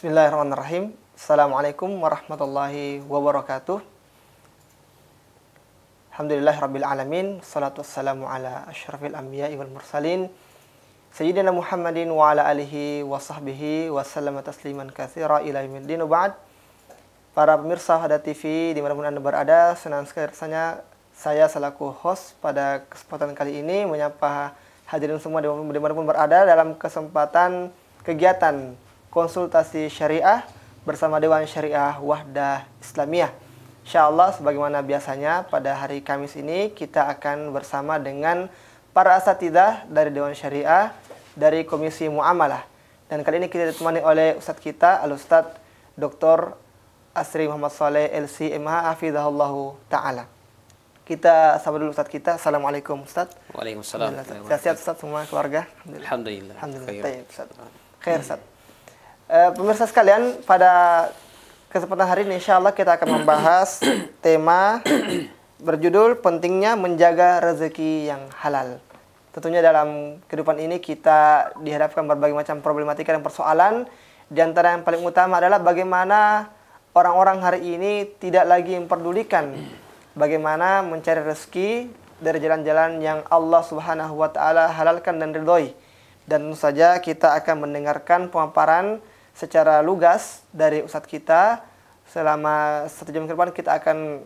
Bismillahirrahmanirrahim. Assalamualaikum warahmatullahi wabarakatuh. Alhamdulillahirabbil alamin. Wassalatu wassalamu ala asyrafil anbiya'i wal mursalin sayyidina Muhammadin wa ala alihi wa sahbihi wa sallama tasliman katsira ila yaumiddin. Ba'd. Para pemirsa Hada TV dimanapun Anda berada, senang sekali rasanya saya selaku host pada kesempatan kali ini menyapa hadirin semua dimanapun berada dalam kesempatan kegiatan konsultasi syariah bersama Dewan Syariah Wahdah Islamiyah. Insyaallah sebagaimana biasanya pada hari Kamis ini kita akan bersama dengan para asatidzah dari Dewan Syariah dari Komisi Muamalah. Dan kali ini kita ditemani oleh Ustadz kita, Al-Ustadz Dr. Asri Muhammad Saleh LC.MH Hafizahullahu Ta'ala. Kita sapa dulu Ustadz kita. Assalamualaikum Ustadz. Waalaikumsalam. Sehat-sehat Ustadz semua keluarga? Alhamdulillah. Alhamdulillah. Khair Ustadz. Pemirsa sekalian, pada kesempatan hari ini insya Allah kita akan membahas tema berjudul pentingnya menjaga rezeki yang halal. Tentunya dalam kehidupan ini kita dihadapkan berbagai macam problematika dan persoalan. Di antara yang paling utama adalah bagaimana orang-orang hari ini tidak lagi memperdulikan bagaimana mencari rezeki dari jalan-jalan yang Allah Subhanahu wa Ta'ala halalkan dan ridhoi. Dan tentu saja kita akan mendengarkan pemaparan secara lugas dari Ustadz kita. Selama 1 jam ke depan kita akan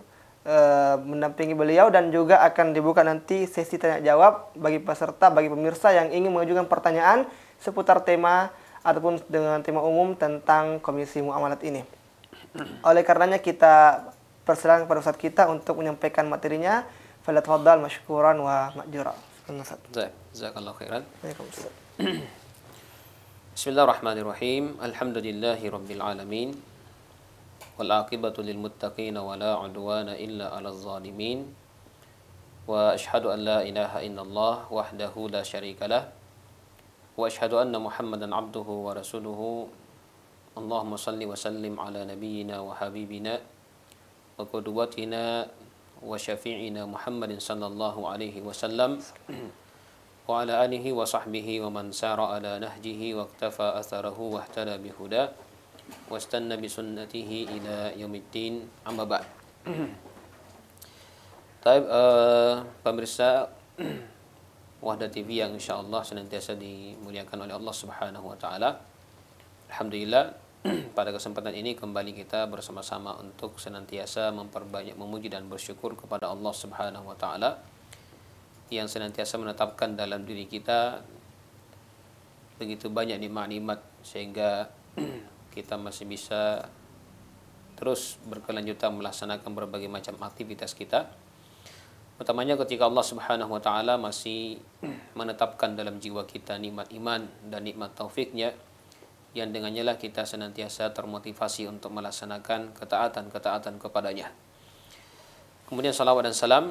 mendampingi beliau dan juga akan dibuka nanti sesi tanya jawab bagi peserta, bagi pemirsa yang ingin mengajukan pertanyaan seputar tema ataupun dengan tema umum tentang Komisi Muamalat ini. Oleh karenanya kita persilakan kepada Ustadz kita untuk menyampaikan materinya. Falyatafaddal masykuran wa ma'jura. Jazakallahu khairan. Waalaikumsalam. Bismillahirrahmanirrahim. Alhamdulillahi rabbil alamin. Wal aqibatu lil muttaqin wa la udwana illa 'alal zalimin. Wa asyhadu an la ilaha illallah wahdahu la syarikalah. Wa asyhadu anna Muhammadan 'abduhu wa rasuluhu. Allahumma shalli wa sallim ala nabiyyina wa habibina wa qudwatina wa syafi'ina Muhammadin sallallahu alaihi wasallam wa ala alihi wa sahbihi wa man sara ala nahjihi wa iktafa atharahu wa ihtada bihuda wa istanna bi sunnatihi ila yaumiddin, amma ba'd. Baik, pemirsa Wahdah TV yang insyaallah senantiasa dimuliakan oleh Allah Subhanahu wa taala. Alhamdulillah pada kesempatan ini kembali kita bersama-sama untuk senantiasa memperbanyak memuji dan bersyukur kepada Allah Subhanahu wa taala yang senantiasa menetapkan dalam diri kita begitu banyak nikmat-nikmat sehingga kita masih bisa terus berkelanjutan melaksanakan berbagai macam aktivitas kita. Utamanya ketika Allah Subhanahu wa taala masih menetapkan dalam jiwa kita nikmat iman dan nikmat taufiknya, yang dengannya lah kita senantiasa termotivasi untuk melaksanakan ketaatan-ketaatan kepadanya. Kemudian salawat dan salam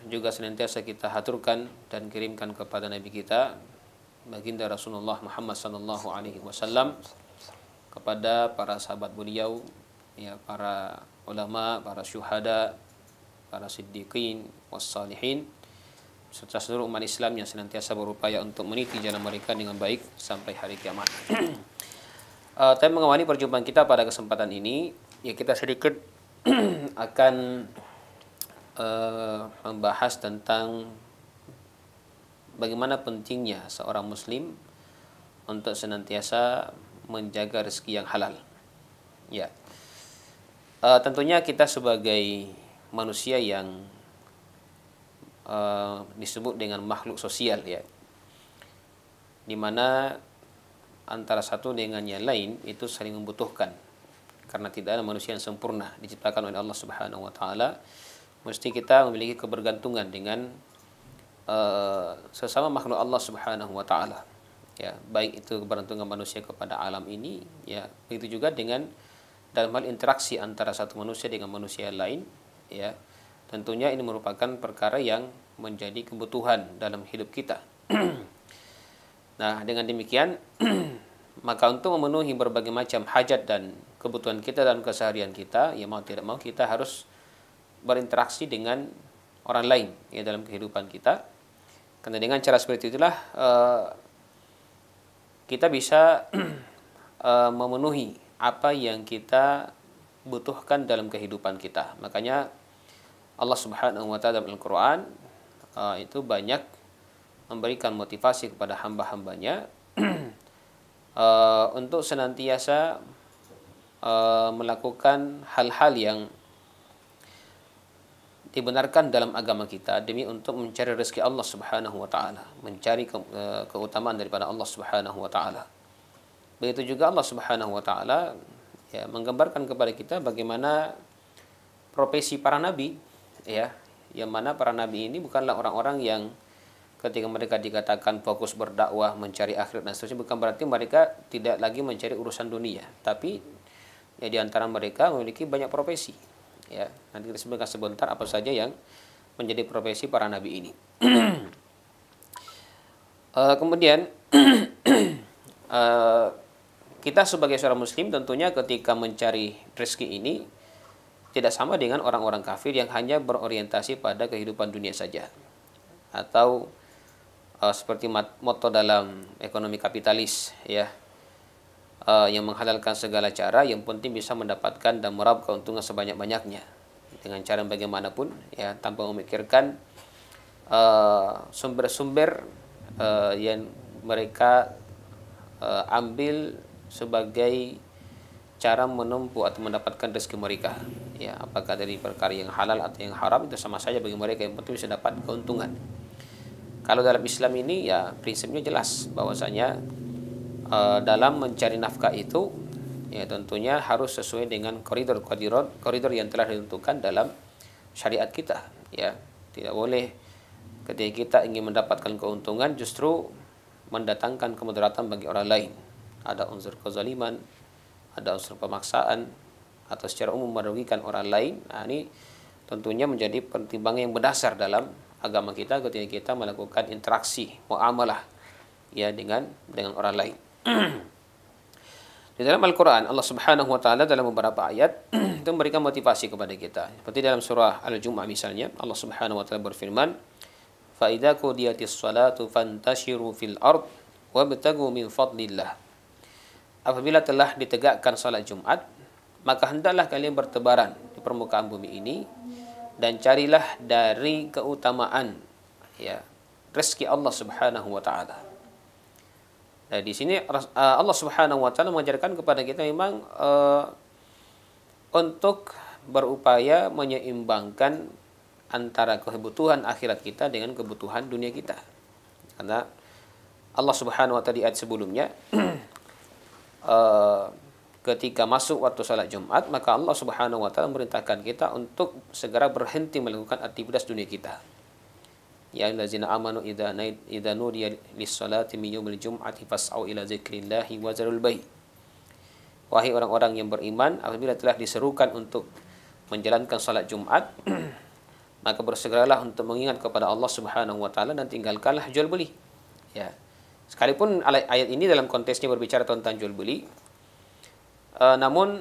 juga senantiasa kita haturkan dan kirimkan kepada Nabi kita, baginda Rasulullah Muhammad sallallahu alaihi wasallam, kepada para sahabat beliau, ya, para ulama, para syuhada, para siddiqin wassalihin, serta seluruh umat Islam yang senantiasa berupaya untuk meniti jalan mereka dengan baik sampai hari kiamat. Tapi mengawali perjumpaan kita pada kesempatan ini, ya kita sedikit akan membahas tentang bagaimana pentingnya seorang muslim untuk senantiasa menjaga rezeki yang halal. Ya, tentunya kita sebagai manusia yang disebut dengan makhluk sosial, ya, dimana antara satu dengan yang lain itu saling membutuhkan, karena tidak ada manusia yang sempurna diciptakan oleh Allah Subhanahu wa taala. Mesti kita memiliki kebergantungan dengan sesama makhluk Allah Subhanahu wa taala, ya, baik itu kebergantungan manusia kepada alam ini, ya, begitu juga dengan dalam hal interaksi antara satu manusia dengan manusia lain, ya. Tentunya ini merupakan perkara yang menjadi kebutuhan dalam hidup kita. Nah, dengan demikian maka untuk memenuhi berbagai macam hajat dan kebutuhan kita dalam keseharian kita, ya mau tidak mau kita harus berinteraksi dengan orang lain, ya, dalam kehidupan kita. Karena dengan cara seperti itulah kita bisa memenuhi apa yang kita butuhkan dalam kehidupan kita. Makanya Allah Subhanahu wa taala dalam Al-Qur'an itu banyak memberikan motivasi kepada hamba-hambanya untuk senantiasa melakukan hal-hal yang dibenarkan dalam agama kita demi untuk mencari rezeki Allah Subhanahu wa taala, mencari keutamaan daripada Allah Subhanahu wa taala. Begitu juga Allah Subhanahu wa taala ya menggambarkan kepada kita bagaimana profesi para nabi, ya, yang mana para nabi ini bukanlah orang-orang yang ketika mereka dikatakan fokus berdakwah, mencari akhirat dan seterusnya, bukan berarti mereka tidak lagi mencari urusan dunia, tapi ya di antara mereka memiliki banyak profesi. Ya, nanti kita sebutkan sebentar apa saja yang menjadi profesi para nabi ini. Kemudian kita sebagai seorang muslim tentunya ketika mencari rezeki ini tidak sama dengan orang-orang kafir yang hanya berorientasi pada kehidupan dunia saja, atau seperti moto dalam ekonomi kapitalis, ya, yang menghalalkan segala cara yang penting bisa mendapatkan dan meraup keuntungan sebanyak-banyaknya dengan cara bagaimanapun, ya, tanpa memikirkan sumber-sumber yang mereka ambil sebagai cara menempuh atau mendapatkan rezeki mereka, ya, apakah dari perkara yang halal atau yang haram, itu sama saja bagi mereka, yang penting bisa dapat keuntungan. Kalau dalam Islam ini ya prinsipnya jelas bahwasanya dalam mencari nafkah itu ya tentunya harus sesuai dengan koridor yang telah ditentukan dalam syariat kita, ya. Tidak boleh ketika kita ingin mendapatkan keuntungan justru mendatangkan kemudaratan bagi orang lain. Ada unsur kezaliman, ada unsur pemaksaan, atau secara umum merugikan orang lain. Nah, ini tentunya menjadi pertimbangan yang berdasar dalam agama kita ketika kita melakukan interaksi muamalah, ya, dengan orang lain. Di dalam Al-Quran Allah Subhanahu wa taala dalam beberapa ayat itu memberikan motivasi kepada kita. Seperti dalam surah Al-Jumu'ah misalnya, Allah Subhanahu wa taala berfirman, "Fa idza qudiyatis shalatu fantashiru fil ard wabtagu min fadlillah." Apabila telah ditegakkan salat Jumat, maka hendaklah kalian bertebaran di permukaan bumi ini dan carilah dari keutamaan, ya, rezeki Allah Subhanahu wa taala. Nah, di sini Allah Subhanahu wa taala mengajarkan kepada kita memang untuk berupaya menyeimbangkan antara kebutuhan akhirat kita dengan kebutuhan dunia kita. Karena Allah Subhanahu wa taala di ayat sebelumnya ketika masuk waktu salat Jumat, maka Allah Subhanahu wa taala memerintahkan kita untuk segera berhenti melakukan aktivitas dunia kita. Ya allazina amanu idza nudiya lis-salati min yaumil jum'ati fas'au ila dzikrillahi wa zarul bai'. Wahai orang-orang yang beriman, apabila telah diserukan untuk menjalankan salat Jumat, maka bersegeralah untuk mengingat kepada Allah Subhanahu wa taala dan tinggalkanlah jual beli. Ya. Sekalipun ayat ini dalam konteksnya berbicara tentang jual beli, namun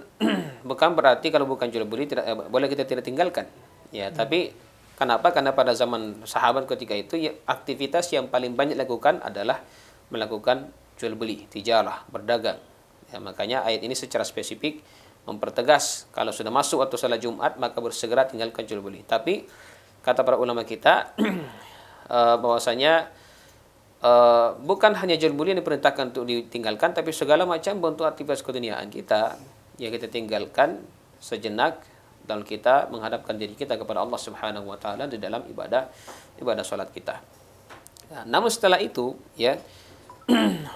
bukan berarti kalau bukan jual beli boleh kita tidak tinggalkan, ya. Tapi kenapa? Karena pada zaman sahabat ketika itu ya, aktivitas yang paling banyak dilakukan adalah melakukan jual beli, tijarah, berdagang. Ya, makanya ayat ini secara spesifik mempertegas kalau sudah masuk waktu salat Jumat maka bersegera tinggalkan jual beli. Tapi kata para ulama kita bahwasanya bukan hanya jual beli yang diperintahkan untuk ditinggalkan, tapi segala macam bentuk aktivitas keduniaan kita yang kita tinggalkan sejenak dalam kita menghadapkan diri kita kepada Allah Subhanahu wa taala di dalam ibadah salat kita. Nah, namun setelah itu, ya,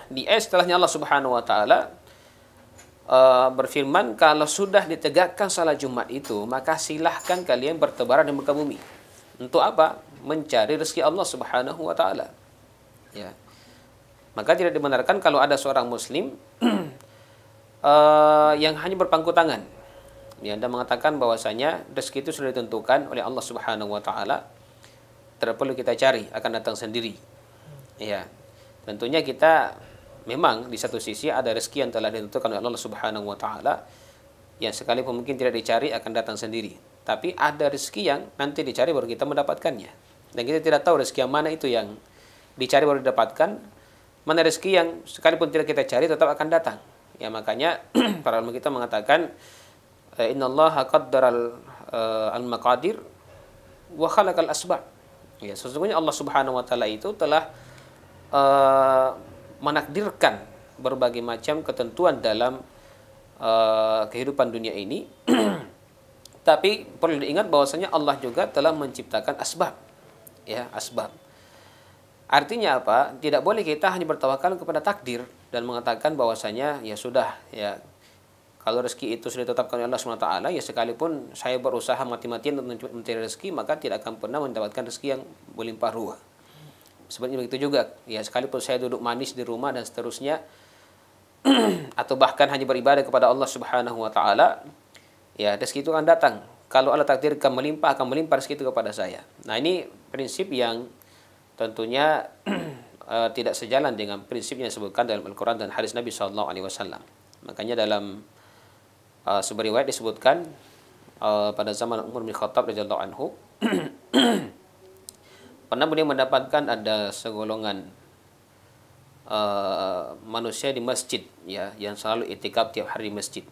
di ayat setelahnya Allah Subhanahu wa taala berfirman, kalau sudah ditegakkan salat Jumat itu, maka silahkan kalian bertebaran di muka bumi. Untuk apa? Mencari rezeki Allah Subhanahu wa taala. Ya. Maka tidak dibenarkan kalau ada seorang muslim yang hanya berpangku tangan. Ya, Anda mengatakan bahwasanya rezeki itu sudah ditentukan oleh Allah Subhanahu wa taala, tidak perlu kita cari, akan datang sendiri. Ya. Tentunya kita memang di satu sisi ada rezeki yang telah ditentukan oleh Allah Subhanahu wa taala yang sekalipun mungkin tidak dicari akan datang sendiri. Tapi ada rezeki yang nanti dicari baru kita mendapatkannya. Dan kita tidak tahu rezeki yang mana itu yang dicari baru didapatkan, mana rezeki yang sekalipun tidak kita cari tetap akan datang. Ya makanya para ulama kita mengatakan innallaha qaddaral al-maqadir wa khalaqal asbab. Ya, sesungguhnya Allah Subhanahu wa taala itu telah menakdirkan berbagai macam ketentuan dalam kehidupan dunia ini. Tapi perlu diingat bahwasanya Allah juga telah menciptakan asbab. Ya, asbab. Artinya apa? Tidak boleh kita hanya bertawakal kepada takdir dan mengatakan bahwasanya ya sudah, ya kalau rezeki itu sudah ditetapkan oleh Allah SWT, ya sekalipun saya berusaha mati-matian untuk mencari rezeki, maka tidak akan pernah mendapatkan rezeki yang berlimpah ruah. Sebenarnya begitu juga, ya sekalipun saya duduk manis di rumah dan seterusnya, atau bahkan hanya beribadah kepada Allah Subhanahu wa taala, ya rezeki itu akan datang. Kalau Allah takdirkan melimpah, akan melimpah rezeki itu kepada saya. Nah, ini prinsip yang tentunya tidak sejalan dengan prinsip yang disebutkan dalam Al-Qur'an dan hadis Nabi SAW. Makanya dalam sebuah riwayat disebutkan pada zaman Umar bin Khattab radhiyallahu anhu pernah beliau mendapatkan ada segolongan manusia di masjid, ya, yang selalu i'tikaf tiap hari di masjid.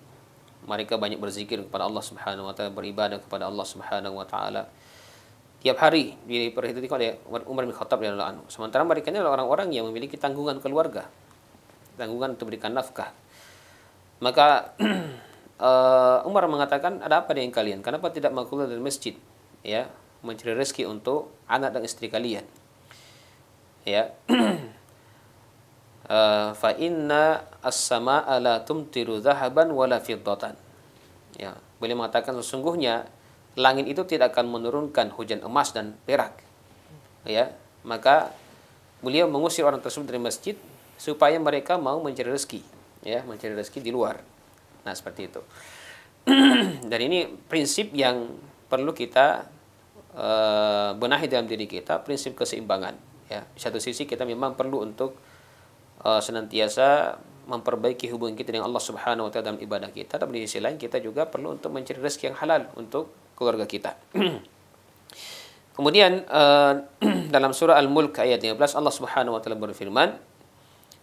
Mereka banyak berzikir kepada Allah Subhanahu wa taala, beribadah kepada Allah Subhanahu wa taala. Tiap hari diperhatikan oleh Umar bin Khattab radhiyallahu anhu. Sementara mereka ini adalah orang-orang yang memiliki tanggungan keluarga, tanggungan untuk berikan nafkah. Maka Umar mengatakan, ada apa dengan kalian? Kenapa tidak mau keluar dari masjid, ya, mencari rezeki untuk anak dan istri kalian? Ya. Fa inna as-samaa'a la tumtiru dhahaban wala fiddatan. Ya, beliau mengatakan sesungguhnya langit itu tidak akan menurunkan hujan emas dan perak. Ya, maka beliau mengusir orang tersebut dari masjid supaya mereka mau mencari rezeki, ya, mencari rezeki di luar. Nah, seperti itu. Dan ini prinsip yang perlu kita benahi dalam diri kita, prinsip keseimbangan. Ya, di satu sisi kita memang perlu untuk senantiasa memperbaiki hubungan kita dengan Allah Subhanahu wa taala dalam ibadah kita, tapi di sisi lain kita juga perlu untuk mencari rezeki yang halal untuk keluarga kita. Kemudian dalam surah Al-Mulk ayat 15 Allah Subhanahu wa taala berfirman,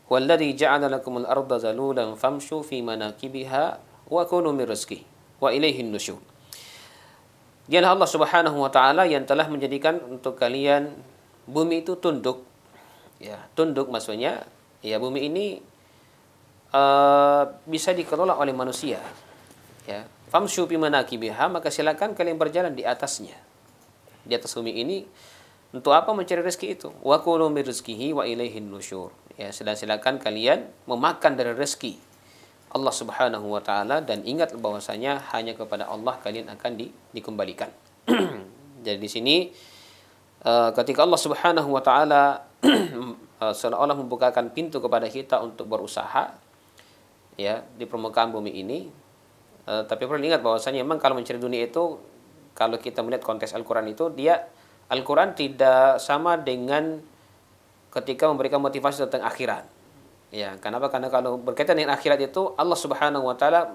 "Walladzi ja'ala lakumul arda zalulan famshu fi manakibiha wa kulu min rizqihi wa ilaihin nusyur." Dialah Allah Subhanahu wa taala yang telah menjadikan untuk kalian bumi itu tunduk. Ya, tunduk maksudnya ya bumi ini bisa dikelola oleh manusia. Ya, famshu fi manakibiha, maka silakan kalian berjalan di atasnya. Di atas bumi ini untuk apa? Mencari rezeki itu. Wa kulu min rizqihi wa ilaihin nusyur. Ya, silakan kalian memakan dari rezeki Allah Subhanahu wa taala dan ingat bahwasanya hanya kepada Allah kalian akan dikembalikan. Jadi di sini ketika Allah Subhanahu wa taala seolah-olah membukakan pintu kepada kita untuk berusaha, ya, di permukaan bumi ini, tapi perlu ingat bahwasanya memang kalau mencari dunia itu, kalau kita melihat konteks Al-Qur'an itu, Al-Qur'an tidak sama dengan ketika memberikan motivasi tentang akhirat. Ya, kenapa? Karena kalau berkaitan dengan akhirat itu Allah Subhanahu wa taala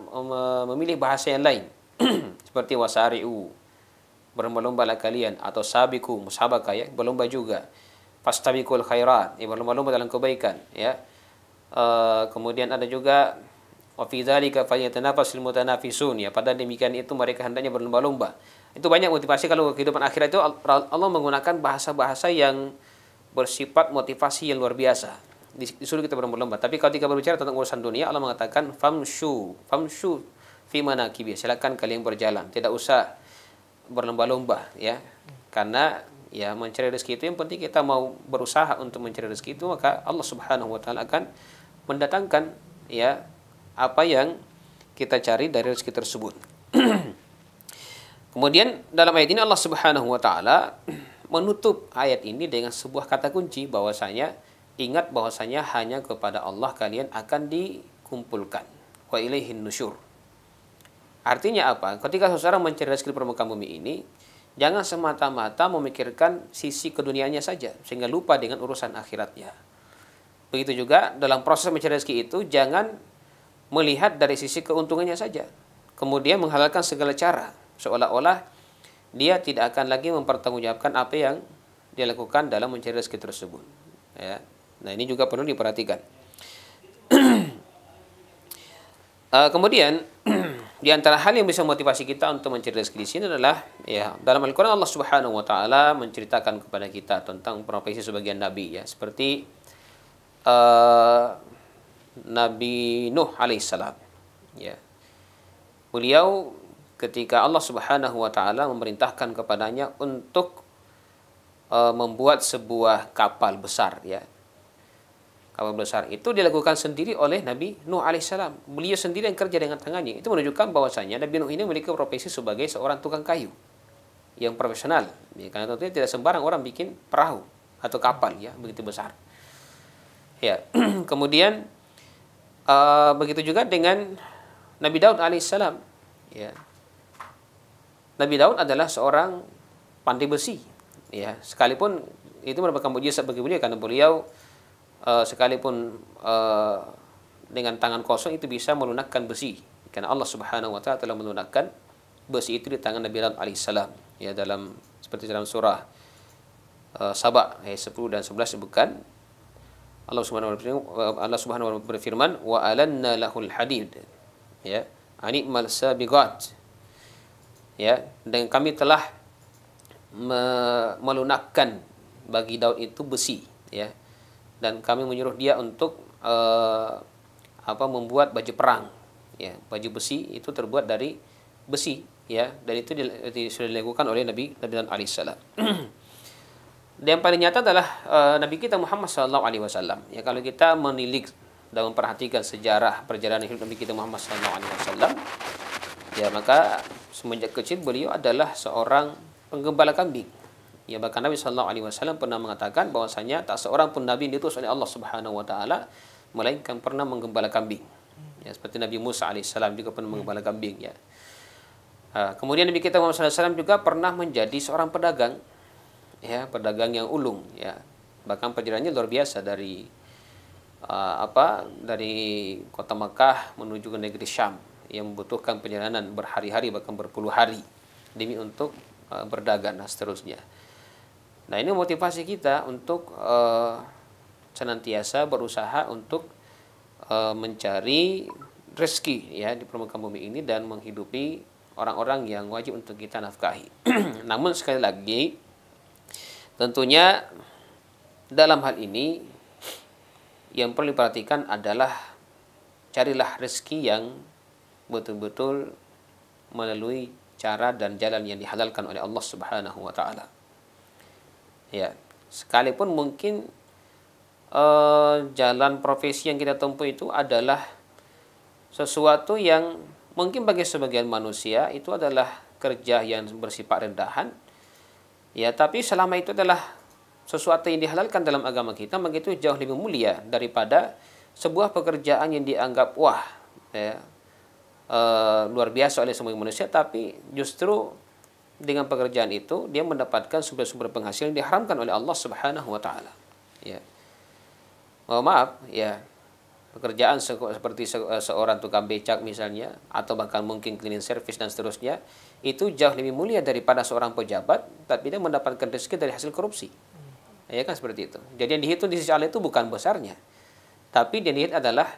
memilih bahasa yang lain. Seperti wasari'u, berlomba-lombalah kalian, atau sabiku, musabaqah, ya, berlomba juga. Fastabiqul khairat, ya, berlomba-lomba dalam kebaikan, ya. Kemudian ada juga wa fi dzalika falyatanafasul mutanafisun, ya, pada demikian itu mereka hendaknya berlomba-lomba. Itu banyak motivasi. Kalau kehidupan akhirat itu Allah menggunakan bahasa-bahasa yang bersifat motivasi yang luar biasa. Disuruh kita berlomba-lomba. Tapi ketika berbicara tentang urusan dunia, Allah mengatakan famshu fi manakibi, silakan kalian berjalan, tidak usah berlomba-lomba, ya. Karena ya mencari rezeki itu yang penting kita mau berusaha untuk mencari rezeki itu, maka Allah Subhanahu wa taala akan mendatangkan, ya, apa yang kita cari dari rezeki tersebut. Kemudian dalam ayat ini Allah Subhanahu wa taala menutup ayat ini dengan sebuah kata kunci bahwasanya ingat bahwasanya hanya kepada Allah kalian akan dikumpulkan. Wa ilaihin nusyur. Artinya apa? Ketika seseorang mencari rezeki di permukaan bumi ini, jangan semata-mata memikirkan sisi keduniaannya saja sehingga lupa dengan urusan akhiratnya. Begitu juga dalam proses mencari rezeki itu jangan melihat dari sisi keuntungannya saja, kemudian menghalalkan segala cara seolah-olah dia tidak akan lagi mempertanggungjawabkan apa yang dia lakukan dalam mencari rezeki tersebut. Ya. Nah, ini juga perlu diperhatikan. Kemudian di antara hal yang bisa motivasi kita untuk mencari rezeki di sini adalah ya dalam Al-Qur'an Allah Subhanahu wa taala menceritakan kepada kita tentang profesi sebagian nabi ya seperti Nabi Nuh alaihissalam ya. Beliau ketika Allah Subhanahu wa taala memerintahkan kepadanya untuk membuat sebuah kapal besar ya. Kapal besar itu dilakukan sendiri oleh Nabi Nuh alaihissalam. Beliau sendiri yang kerja dengan tangannya. Itu menunjukkan bahwasanya Nabi Nuh ini memiliki profesi sebagai seorang tukang kayu yang profesional. Ya, karena tentunya tidak sembarang orang bikin perahu atau kapal ya begitu besar. Ya, kemudian begitu juga dengan Nabi Daud alaihissalam. Ya, Nabi Daud adalah seorang pandai besi. Ya, sekalipun itu merupakan mukjizat bagi beliau karena beliau sekalipun dengan tangan kosong itu bisa melunakkan besi karena Allah Subhanahu wa taala telah melunakkan besi itu di tangan Nabi Daud alaihissalam ya dalam seperti dalam surah Saba ayat 10 dan 11 disebutkan Allah Subhanahu wa taala berfirman wa alanna lahul hadid ya animal sabiqat ya dan kami telah melunakkan bagi Daud itu besi ya dan kami menyuruh dia untuk membuat baju perang ya baju besi itu terbuat dari besi ya dan itu sudah dilakukan oleh Nabi Daud alaihissalam. Dan yang paling nyata adalah Nabi kita Muhammad SAW ya kalau kita menilik dan memperhatikan sejarah perjalanan hidup Nabi kita Muhammad SAW ya maka semenjak kecil beliau adalah seorang penggembala kambing. Ya bahkan Nabi SAW pernah mengatakan bahwasanya tak seorang pun Nabi diutus oleh Allah Subhanahu wa taala melainkan pernah menggembala kambing. Ya seperti Nabi Musa alaihissalam juga pernah menggembala kambing ya. Kemudian Nabi kita Muhammad SAW juga pernah menjadi seorang pedagang. Ya, pedagang yang ulung ya. Bahkan perjalanannya luar biasa dari dari kota Makkah menuju ke negeri Syam yang membutuhkan perjalanan berhari-hari bahkan berpuluh hari demi untuk berdagang dan seterusnya. Nah ini motivasi kita untuk senantiasa berusaha untuk mencari rezeki ya di permukaan bumi ini dan menghidupi orang-orang yang wajib untuk kita nafkahi. Namun sekali lagi tentunya dalam hal ini yang perlu diperhatikan adalah carilah rezeki yang betul-betul melalui cara dan jalan yang dihalalkan oleh Allah Subhanahu wa taala. Ya, sekalipun mungkin jalan profesi yang kita tempuh itu adalah sesuatu yang mungkin bagi sebagian manusia itu adalah kerja yang bersifat rendahan. Ya, tapi selama itu adalah sesuatu yang dihalalkan dalam agama kita, maka itu jauh lebih mulia daripada sebuah pekerjaan yang dianggap wah, ya, luar biasa oleh semua manusia, tapi justru dengan pekerjaan itu dia mendapatkan sumber-sumber penghasilan yang diharamkan oleh Allah Subhanahu wa taala. Ya. Maaf, ya. Pekerjaan seperti seorang tukang becak misalnya atau bahkan mungkin cleaning service dan seterusnya itu jauh lebih mulia daripada seorang pejabat tapi dia mendapatkan rezeki dari hasil korupsi. Ya kan seperti itu. Jadi yang dihitung di sisi Allah itu bukan besarnya, tapi yang dilihat adalah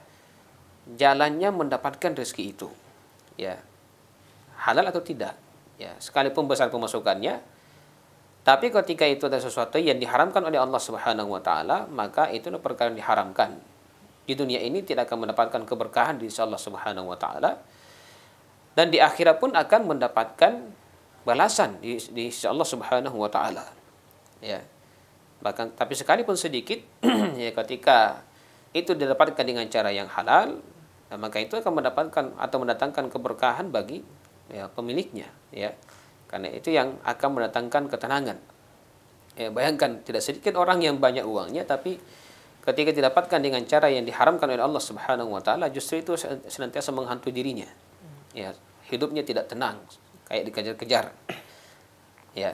jalannya mendapatkan rezeki itu. Ya. Halal atau tidak. Ya, sekalipun besar pemasukannya, tapi ketika itu ada sesuatu yang diharamkan oleh Allah Subhanahu wa taala, maka itu adalah perkara yang diharamkan. Di dunia ini tidak akan mendapatkan keberkahan di sisi Allah Subhanahu wa taala dan di akhirat pun akan mendapatkan balasan di sisi Allah Subhanahu wa taala. Ya. Bahkan tapi sekalipun sedikit ya ketika itu didapatkan dengan cara yang halal, maka itu akan mendapatkan atau mendatangkan keberkahan bagi ya pemiliknya ya karena itu yang akan mendatangkan ketenangan ya bayangkan tidak sedikit orang yang banyak uangnya tapi ketika didapatkan dengan cara yang diharamkan oleh Allah Subhanahu wa taala justru itu senantiasa menghantui dirinya ya hidupnya tidak tenang kayak dikejar-kejar ya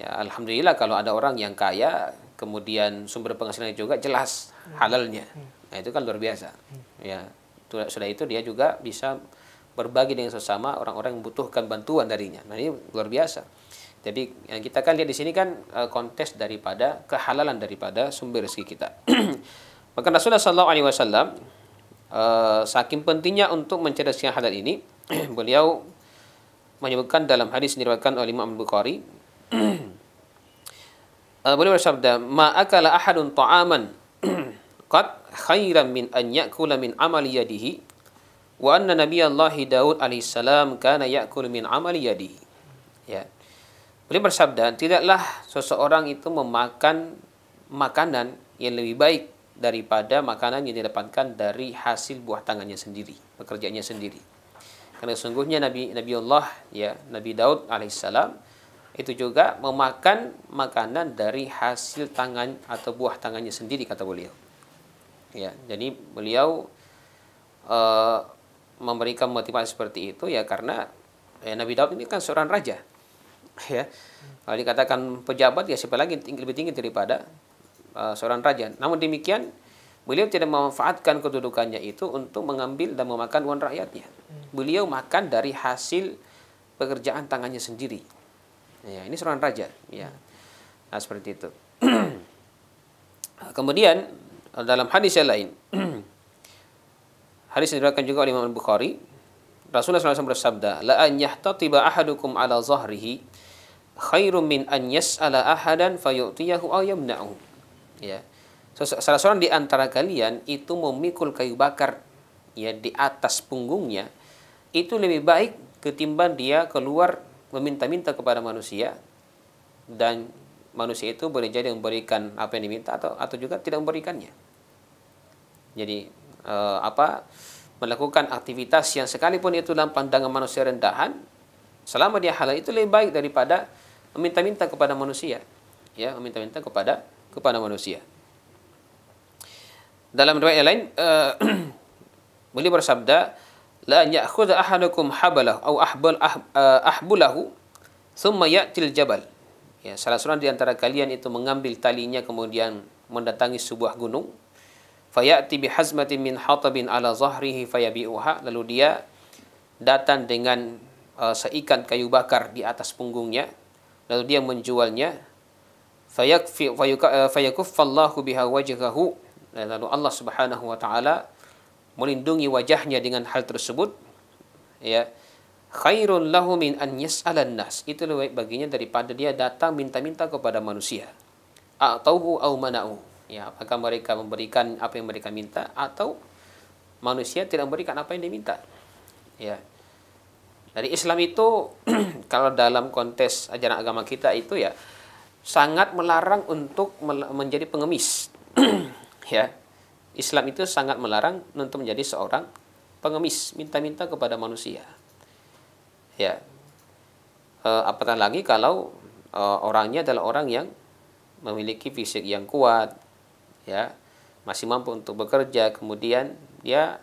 alhamdulillah kalau ada orang yang kaya kemudian sumber penghasilannya juga jelas halalnya nah itu kan luar biasa ya sudah itu dia juga bisa berbagi dengan sesama orang-orang yang membutuhkan bantuan darinya. Nah ini luar biasa. Jadi yang kita kan lihat di sini kan kontes daripada kehalalan daripada sumber rezeki kita. Maka Rasulullah SAW saking pentingnya untuk mencari rezeki yang halal ini, beliau menyebutkan dalam hadis diriwayatkan oleh Imam Bukhari, beliau bersabda, "Ma akala ahadun ta'aman qad khairan min an ya'kula min amali yadihi wa anna nabiyallahi Daud alaihissalam kana ya'kul min amali yadihi." Ya. Beliau bersabda, tidaklah seseorang itu memakan makanan yang lebih baik daripada makanan yang didapatkan dari hasil buah tangannya sendiri, pekerjaannya sendiri. Karena sungguhnya Nabi Allah, ya, Nabi Daud alaihissalam itu juga memakan makanan dari hasil tangan atau buah tangannya sendiri, kata beliau. Ya, jadi beliau memberikan motivasi seperti itu ya karena Nabi Daud ini kan seorang raja. Ya. Kalau dikatakan pejabat ya siapa lagi lebih tinggi daripada seorang raja. Namun demikian beliau tidak memanfaatkan kedudukannya itu untuk mengambil dan memakan uang rakyatnya. Beliau makan dari hasil pekerjaan tangannya sendiri. Ya, ini seorang raja. Ya. Nah, seperti itu. Kemudian dalam hadis yang lain, hadis yang diriwayatkan juga oleh Imam Bukhari, Rasulullah SAW bersabda, "La an yahtatiba ahadukum ala zahrihi khairum min an yas'ala ahadan fayu'tiyahu aw yamna'u." Ya. Salah seorang di antara kalian itu memikul kayu bakar ya di atas punggungnya itu lebih baik ketimbang dia keluar meminta-minta kepada manusia dan manusia itu boleh jadi memberikan apa yang diminta atau juga tidak memberikannya. Jadi melakukan aktivitas yang sekalipun itu dalam pandangan manusia rendahan, selama dia halal itu lebih baik daripada meminta-minta kepada manusia. Ya, meminta-minta kepada manusia. Dalam riwayat lain, beliau bersabda, "La ya'khudha ahadukum habalahu aw ahbulahu thumma ya'til jabal." Ya, salah seorang di antara kalian itu mengambil talinya kemudian mendatangi sebuah gunung, fayati bihazmatin min hatabin ala zahrihi fayabi'uha, lalu dia datang dengan seikat kayu bakar di atas punggungnya, lalu dia menjualnya, fayakuffallahu biha wajhahu, lalu Allah Subhanahu wa taala melindungi wajahnya dengan hal tersebut, ya, khairun lahu min an yas'alan nas, itu lebih baik baginya daripada dia datang minta-minta kepada manusia, a'tauhu aw mana'u, ya, apakah mereka memberikan apa yang mereka minta atau manusia tidak memberikan apa yang diminta. Ya. Dari Islam itu kalau dalam konteks ajaran agama kita itu ya sangat melarang untuk menjadi pengemis. Ya. Islam itu sangat melarang untuk menjadi seorang pengemis, minta-minta kepada manusia. Ya. Apatah lagi kalau orangnya adalah orang yang memiliki fisik yang kuat, ya, masih mampu untuk bekerja, kemudian dia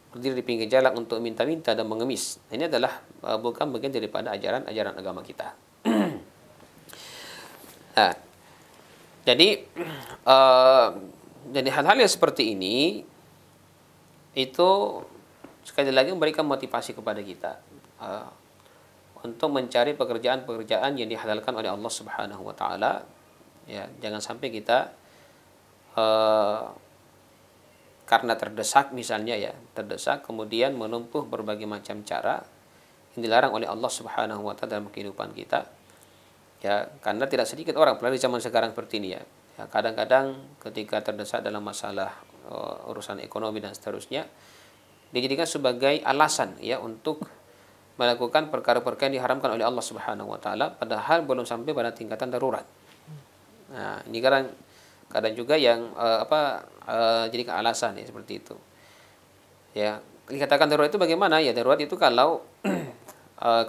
berdiri di pinggir jalan untuk minta-minta dan mengemis. Ini adalah bukan bagian daripada ajaran agama kita. Nah, jadi hal-hal yang seperti ini itu sekali lagi memberikan motivasi kepada kita untuk mencari pekerjaan-pekerjaan yang dihalalkan oleh Allah Subhanahu wa taala. Ya, jangan sampai kita karena terdesak misalnya ya, terdesak kemudian menempuh berbagai macam cara yang dilarang oleh Allah Subhanahu wa taala dalam kehidupan kita. Ya, karena tidak sedikit orang apalagi di zaman sekarang seperti ini ya. Ya, kadang-kadang ketika terdesak dalam masalah urusan ekonomi dan seterusnya dijadikan sebagai alasan ya untuk melakukan perkara-perkara yang diharamkan oleh Allah Subhanahu wa taala padahal belum sampai pada tingkatan darurat. Nah, ini kadang juga yang jadikan alasan ya seperti itu. Ya, dikatakan darurat itu bagaimana? Ya, darurat itu kalau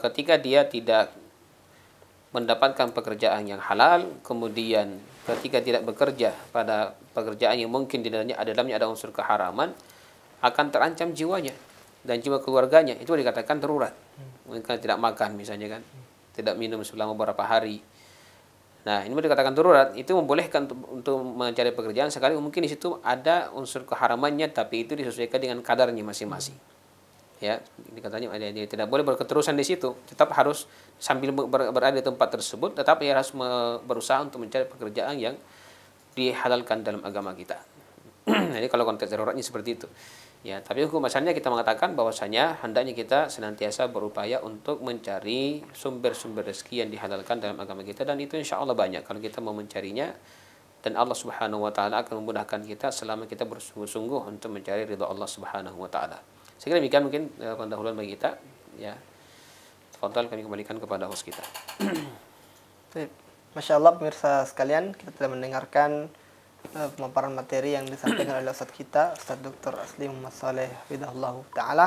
ketika dia tidak mendapatkan pekerjaan yang halal, kemudian ketika tidak bekerja pada pekerjaan yang mungkin di dalamnya ada unsur keharaman, akan terancam jiwanya dan jiwa keluarganya. Itu dikatakan darurat. Mungkin tidak makan misalnya kan, tidak minum selama beberapa hari. Nah, ini dikatakan darurat, itu membolehkan untuk mencari pekerjaan sekali mungkin di situ ada unsur keharamannya tapi itu disesuaikan dengan kadarnya masing-masing. Ya, dikatanya dia tidak boleh berketerusan di situ, tetap harus sambil berada di tempat tersebut, tetap ia harus berusaha untuk mencari pekerjaan yang dihalalkan dalam agama kita. Jadi kalau konteks daruratnya seperti itu. Ya, tapi hukum asalnya kita mengatakan bahwasanya hendaknya kita senantiasa berupaya untuk mencari sumber-sumber rezeki yang dihalalkan dalam agama kita, dan itu insya Allah banyak kalau kita mau mencarinya, dan Allah Subhanahu wa taala akan memudahkan kita selama kita bersungguh-sungguh untuk mencari ridha Allah Subhanahu wa taala. Saya kira demikian mungkin pendahuluan bagi kita, ya. Tafadhal, kami kembalikan kepada host kita. Baik. Masya Allah pemirsa sekalian, kita telah mendengarkan pemaparan materi yang disampaikan oleh Ustadz kita, Ustadz Dr. Asli Muhammad Saleh Hafizahullah Ta'ala.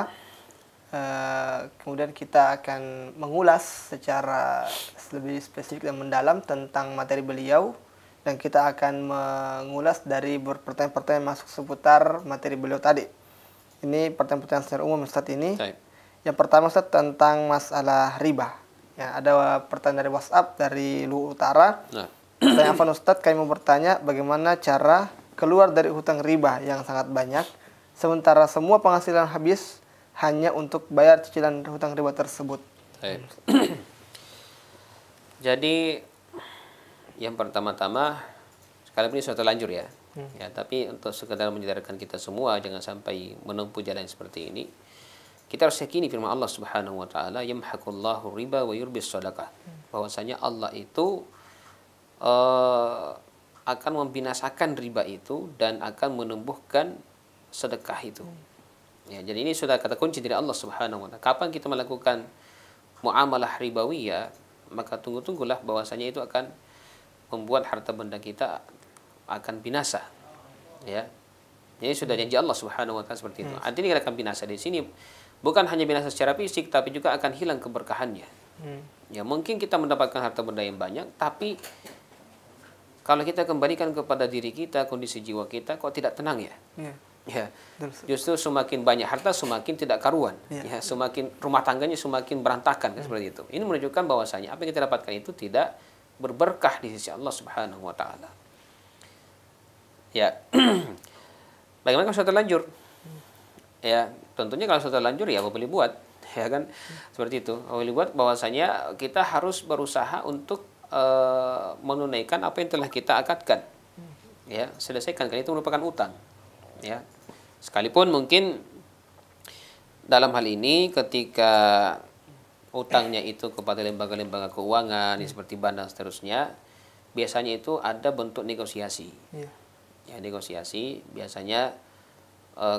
Kemudian kita akan mengulas secara lebih spesifik dan mendalam tentang materi beliau, dan kita akan mengulas dari pertanyaan-pertanyaan masuk seputar materi beliau tadi. Ini pertanyaan-pertanyaan secara umum Ustadz ini. Baik. Yang pertama Ustadz tentang masalah riba. Ya, ada pertanyaan dari WhatsApp dari Luhur Utara. Nah, Pertanyaan Afan Ustadz, kami mau bertanya bagaimana cara keluar dari hutang riba yang sangat banyak, sementara semua penghasilan habis hanya untuk bayar cicilan hutang riba tersebut. baik. Jadi yang pertama-tama, sekalipun ini sudah terlanjur ya. Ya, tapi untuk sekedar menyadarkan kita semua jangan sampai menempuh jalan seperti ini. Kita harus yakini firman Allah Subhanahu wa taala, yamhaqullahu riba wa yurbis shadaqah. Bahwasanya Allah itu akan membinasakan riba itu dan akan menumbuhkan sedekah itu. Ya, jadi ini sudah kata kunci dari Allah Subhanahu wa taala. Kapan kita melakukan muamalah ribawiyah, maka tunggulah bahwasanya itu akan membuat harta benda kita akan binasa. Ya. Jadi sudah janji Allah Subhanahu wa taala seperti itu. Artinya kita akan binasa di sini bukan hanya binasa secara fisik, tapi juga akan hilang keberkahannya. Ya, mungkin kita mendapatkan harta benda yang banyak, tapi kalau kita kembalikan kepada diri kita, kondisi jiwa kita kok tidak tenang ya. Ya, justru semakin banyak harta semakin tidak karuan. Ya, semakin rumah tangganya semakin berantakan, kan seperti itu. Ini menunjukkan bahwasanya apa yang kita dapatkan itu tidak berberkah di sisi Allah Subhanahu wa taala. Ya. Bagaimana kalau sudah terlanjur? Ya, tentunya kalau sudah terlanjur ya apa boleh buat, ya kan? Seperti itu. Apa boleh buat bahwasanya kita harus berusaha untuk menunaikan apa yang telah kita akadkan. Ya, selesaikan, karena itu merupakan utang. Ya. Sekalipun mungkin dalam hal ini ketika utangnya itu kepada lembaga-lembaga keuangan seperti bank dan seterusnya, biasanya itu ada bentuk negosiasi. Ya, negosiasi biasanya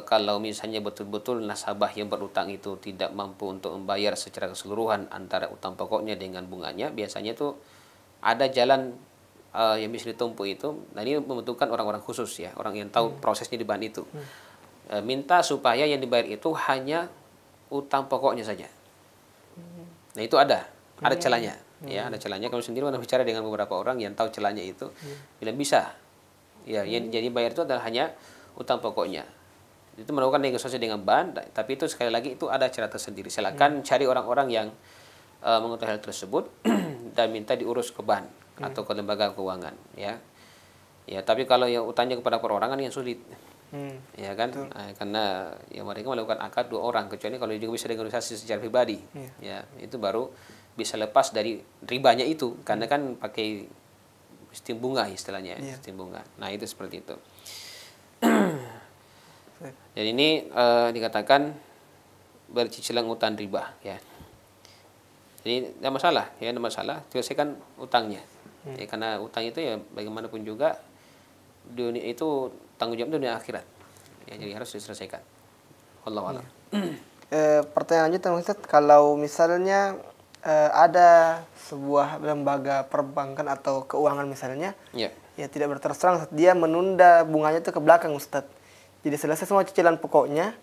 kalau misalnya betul-betul nasabah yang berutang itu tidak mampu untuk membayar secara keseluruhan antara utang pokoknya dengan bunganya, biasanya itu ada jalan yang bisa ditempuh itu. Nah, ini membutuhkan orang-orang khusus ya, orang yang tahu prosesnya di bank itu. Minta supaya yang dibayar itu hanya utang pokoknya saja. Nah, itu ada celahnya. Ya, ada celahnya. Kalau sendiri pernah bicara dengan beberapa orang yang tahu celahnya itu, bilang bisa. Ya, yang jadi bayar itu adalah hanya utang pokoknya. Itu melakukan negosiasi dengan bank, tapi itu sekali lagi itu ada cara tersendiri. Silakan cari orang-orang yang mengetahui hal tersebut dan minta diurus ke bank atau ke lembaga keuangan, ya. Ya, tapi kalau yang utangnya kepada perorangan yang sulit. Ya kan? Nah, karena ya mereka melakukan akad 2 orang, kecuali kalau juga bisa negosiasi secara pribadi. Ya, itu baru bisa lepas dari ribanya itu, karena kan pakai sistem bunga istilahnya, sistem bunga. Nah, itu seperti itu. Jadi ini dikatakan bercicilan utang riba, ya. Jadi tidak masalah, ya, tidak masalah, selesaikan utangnya. Ya, karena utang itu ya bagaimanapun juga dunia itu tanggung jawab dunia akhirat. Ya, jadi harus diselesaikan. Wallahu a'lam. Pertanyaan lanjut Ustaz, kalau misalnya ada sebuah lembaga perbankan atau keuangan misalnya, ya tidak berterus terang, dia menunda bunganya itu ke belakang Ustaz. Jadi selesai semua cicilan pokoknya,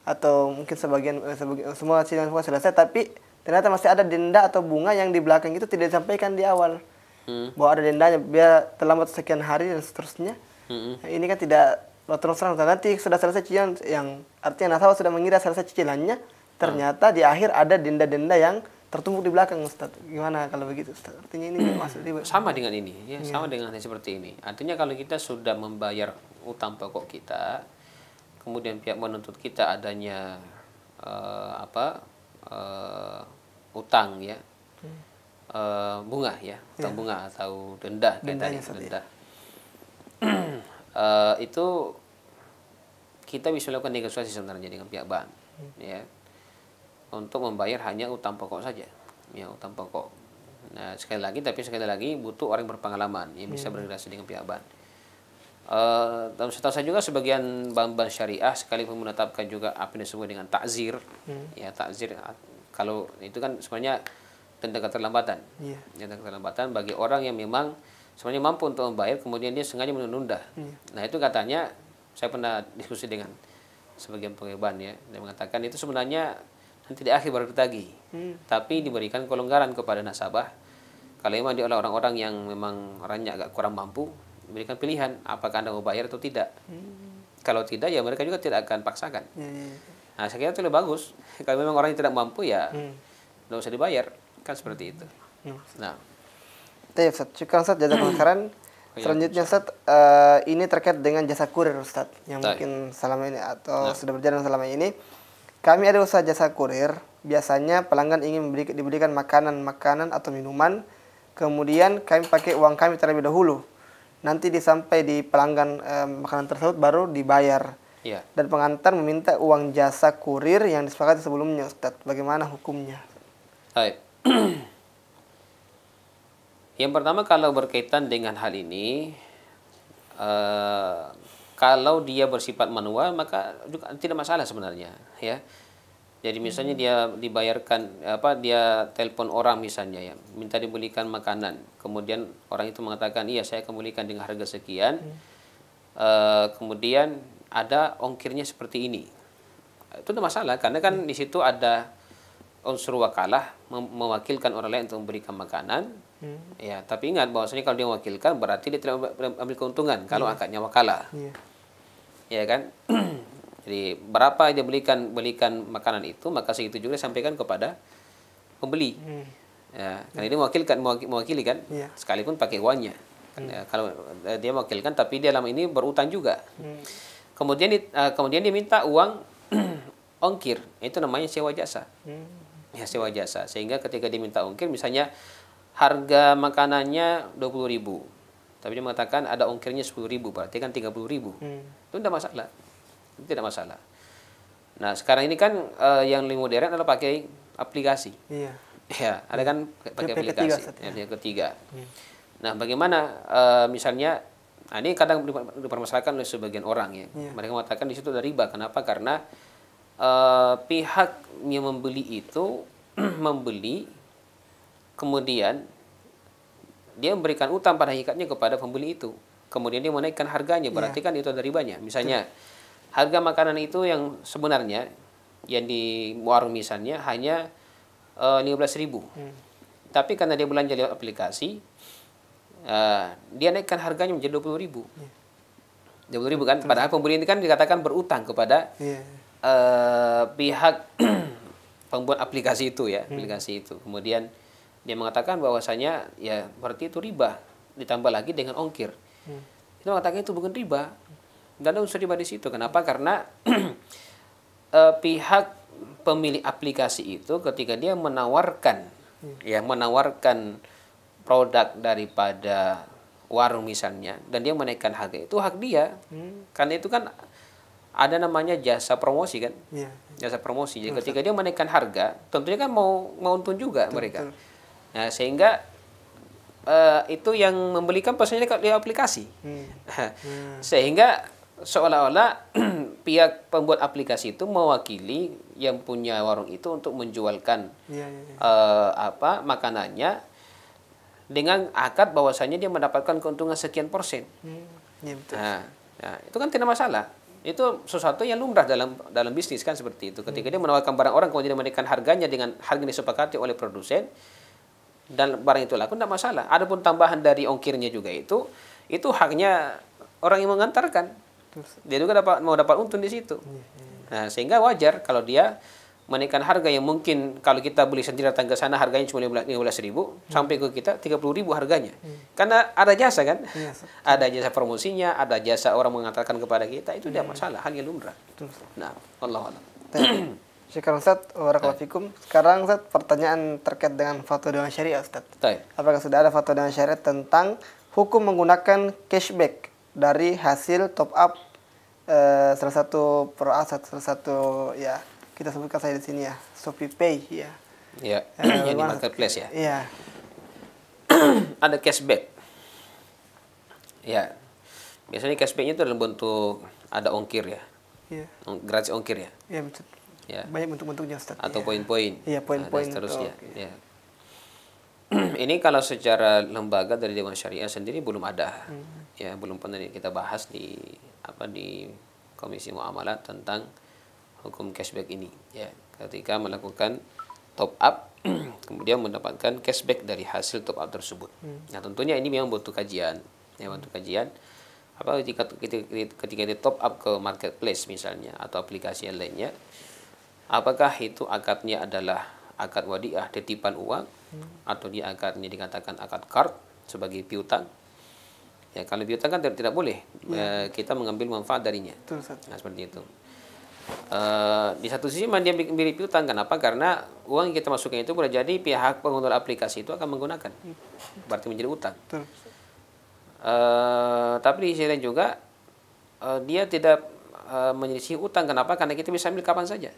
atau mungkin sebagian semua cicilan pokok selesai, tapi ternyata masih ada denda atau bunga yang di belakang itu tidak disampaikan di awal. Bahwa ada dendanya, biar terlambat sekian hari dan seterusnya. Nah, ini kan tidak terus terang, nanti sudah selesai cicilan, yang artinya nasabah sudah mengira selesai cicilannya, ternyata di akhir ada denda-denda yang tertumpuk di belakang Ustaz. Gimana kalau begitu Ustaz? Artinya ini masuk riba. Sama dengan ini, ya, sama dengan seperti ini. Artinya kalau kita sudah membayar utang pokok kita, kemudian pihak menuntut kita adanya utang ya, bunga ya, utang bunga atau denda, denda. Itu kita bisa melakukan negosiasi sebenarnya dengan pihak bank, ya, untuk membayar hanya utang pokok saja, ya, utang pokok. Nah, sekali lagi butuh orang yang berpengalaman yang bisa bernegosiasi dengan pihak bank. Dan setahu saya juga sebagian bank-bank syariah sekalipun menetapkan juga apa yang disebut dengan takzir, ya, takzir, kalau itu kan sebenarnya tentang keterlambatan, tentang keterlambatan bagi orang yang memang sebenarnya mampu untuk membayar kemudian dia sengaja menunda. Nah, itu katanya saya pernah diskusi dengan sebagian pegawai bank, ya, dia mengatakan itu sebenarnya nanti di akhir baru ditagih, tapi diberikan kelonggaran kepada nasabah kalau memang dia oleh orang-orang yang memang orangnya agak kurang mampu, diberikan pilihan apakah Anda mau bayar atau tidak. Kalau tidak, ya mereka juga tidak akan paksakan. Nah, saya kira itu lebih bagus. Kalau memang orang yang tidak mampu, ya tidak usah dibayar, kan seperti itu. Nah, Ustaz, syukran Ustaz, jazakallahu khairan. Selanjutnya Ustaz, ini terkait dengan jasa kurir Ustaz, yang mungkin selama ini atau sudah berjalan selama ini. Kami ada usaha jasa kurir, biasanya pelanggan ingin diberikan makanan atau minuman, kemudian kami pakai uang kami terlebih dahulu. Nanti disampai di pelanggan makanan tersebut baru dibayar. Dan pengantar meminta uang jasa kurir yang disepakati sebelumnya, Ustaz. Bagaimana hukumnya? Baik. Yang pertama, kalau berkaitan dengan hal ini, kalau dia bersifat manual maka juga tidak masalah sebenarnya, ya. Jadi misalnya dia dibayarkan dia telepon orang misalnya, ya, minta dibelikan makanan, kemudian orang itu mengatakan iya saya akan belikan dengan harga sekian, kemudian ada ongkirnya seperti ini, itu tidak masalah karena kan di situ ada unsur wakalah mewakilkan orang lain untuk memberikan makanan, ya. Tapi ingat bahwasanya kalau dia mewakilkan berarti dia tidak ambil keuntungan kalau akadnya wakalah, ya kan. Jadi berapa dia belikan makanan itu, maka segitu juga sampaikan kepada pembeli. Ya, karena dia mewakili kan, sekalipun pakai uangnya. Ya, kalau dia mewakilkan tapi dia lama ini berutang juga. Kemudian dia minta uang ongkir, itu namanya sewa jasa. Ya, sewa jasa. Sehingga ketika dia minta ongkir, misalnya harga makanannya 20.000, tapi dia mengatakan ada ongkirnya 10.000, berarti kan 30.000. Itu tidak masalah. Tidak masalah. Nah, sekarang ini kan yang lebih modern adalah pakai aplikasi. Ya, ada kan pakai aplikasi. Yang ketiga. Nah, bagaimana misalnya, ini kadang dipermasalahkan oleh sebagian orang, ya. Mereka mengatakan di situ ada riba. Kenapa? Karena pihak yang membeli itu membeli, kemudian dia memberikan utang pada hakikatnya kepada pembeli itu. Kemudian dia menaikkan harganya, berarti kan itu ada ribanya. Misalnya harga makanan itu yang sebenarnya yang di warung misalnya hanya 15.000. Tapi karena dia belanja lewat aplikasi, dia naikkan harganya menjadi 20.000. 20.000 kan? Padahal pembeli ini kan dikatakan berutang kepada pihak pembuat aplikasi itu, ya, aplikasi itu. Kemudian dia mengatakan bahwasanya ya berarti itu riba, ditambah lagi dengan ongkir. Itu mengatakan itu bukan riba. Dan ada unsur riba di situ. Kenapa? Karena pihak pemilik aplikasi itu ketika dia menawarkan produk daripada warung misalnya, dan dia menaikkan harga, itu hak dia. Karena itu kan ada namanya jasa promosi kan, jasa promosi. Jadi ketika dia menaikkan harga, tentunya kan mau untung juga mereka. Nah, sehingga itu yang membelikan pesannya di aplikasi. Sehingga seolah-olah pihak pembuat aplikasi itu mewakili yang punya warung itu untuk menjualkan makanannya dengan akad bahwasanya dia mendapatkan keuntungan sekian persen. Nah, itu kan tidak masalah. Itu sesuatu yang lumrah dalam bisnis kan seperti itu. Ketika dia menawarkan barang orang kemudian dia menaikkan harganya dengan harga yang disepakati oleh produsen dan barang itu laku, tidak masalah. Adapun tambahan dari ongkirnya juga itu haknya orang yang mengantarkan. Dia juga mau dapat untung di situ. Nah, sehingga wajar kalau dia menaikkan harga yang mungkin kalau kita beli sendiri datang ke sana harganya cuma 15.000, sampai ke kita 30.000 harganya. Karena ada jasa kan? Ada jasa promosinya, ada jasa orang mengantarkan kepada kita, itu tidak masalah, hal yang lumrah. Nah, wallahu a'lam. Syukran Ustaz, barakallahu fikum. Sekarang Ustaz, pertanyaan terkait dengan fatwa dewan syariah Ustaz. Apakah sudah ada fatwa dewan syariah tentang hukum menggunakan cashback dari hasil top up salah satu salah satu ya kita sebutkan saya di sini ya, Shopee Pay ya. Ya, yang di marketplace ya. Iya. Ada cashback. Ya. Biasanya cashbacknya itu dalam bentuk ada ongkir ya. Iya. Gratis ongkir ya. Iya betul. Ya. Banyak bentuk-bentuknya Ustaz. Atau Iya. poin-poin. Iya, poin-poin Dan seterusnya. untuk- Ya. Ini kalau secara lembaga dari Dewan Syariah sendiri belum ada. Ya, belum pernah kita bahas di Komisi Muamalah tentang hukum cashback ini. Ya, ketika melakukan top up kemudian mendapatkan cashback dari hasil top up tersebut. Nah, tentunya ini memang butuh kajian. Ya, butuh kajian. Apa ketika di top up ke marketplace misalnya atau aplikasi yang lainnya, apakah itu akadnya adalah akad wadiah titipan uang atau dia akadnya dikatakan akad qard sebagai piutang? Ya, kalau piutang kan tidak boleh kita mengambil manfaat darinya. Betul, Ustaz. Nah, seperti itu. Di satu sisi dia mirip piutang. Kenapa? Karena uang yang kita masukkan itu boleh jadi pihak pengguna aplikasi itu akan menggunakan. Berarti menjadi utang. Betul. Tapi di sisi lain juga dia tidak menyelisih utang. Kenapa? Karena kita bisa ambil kapan saja.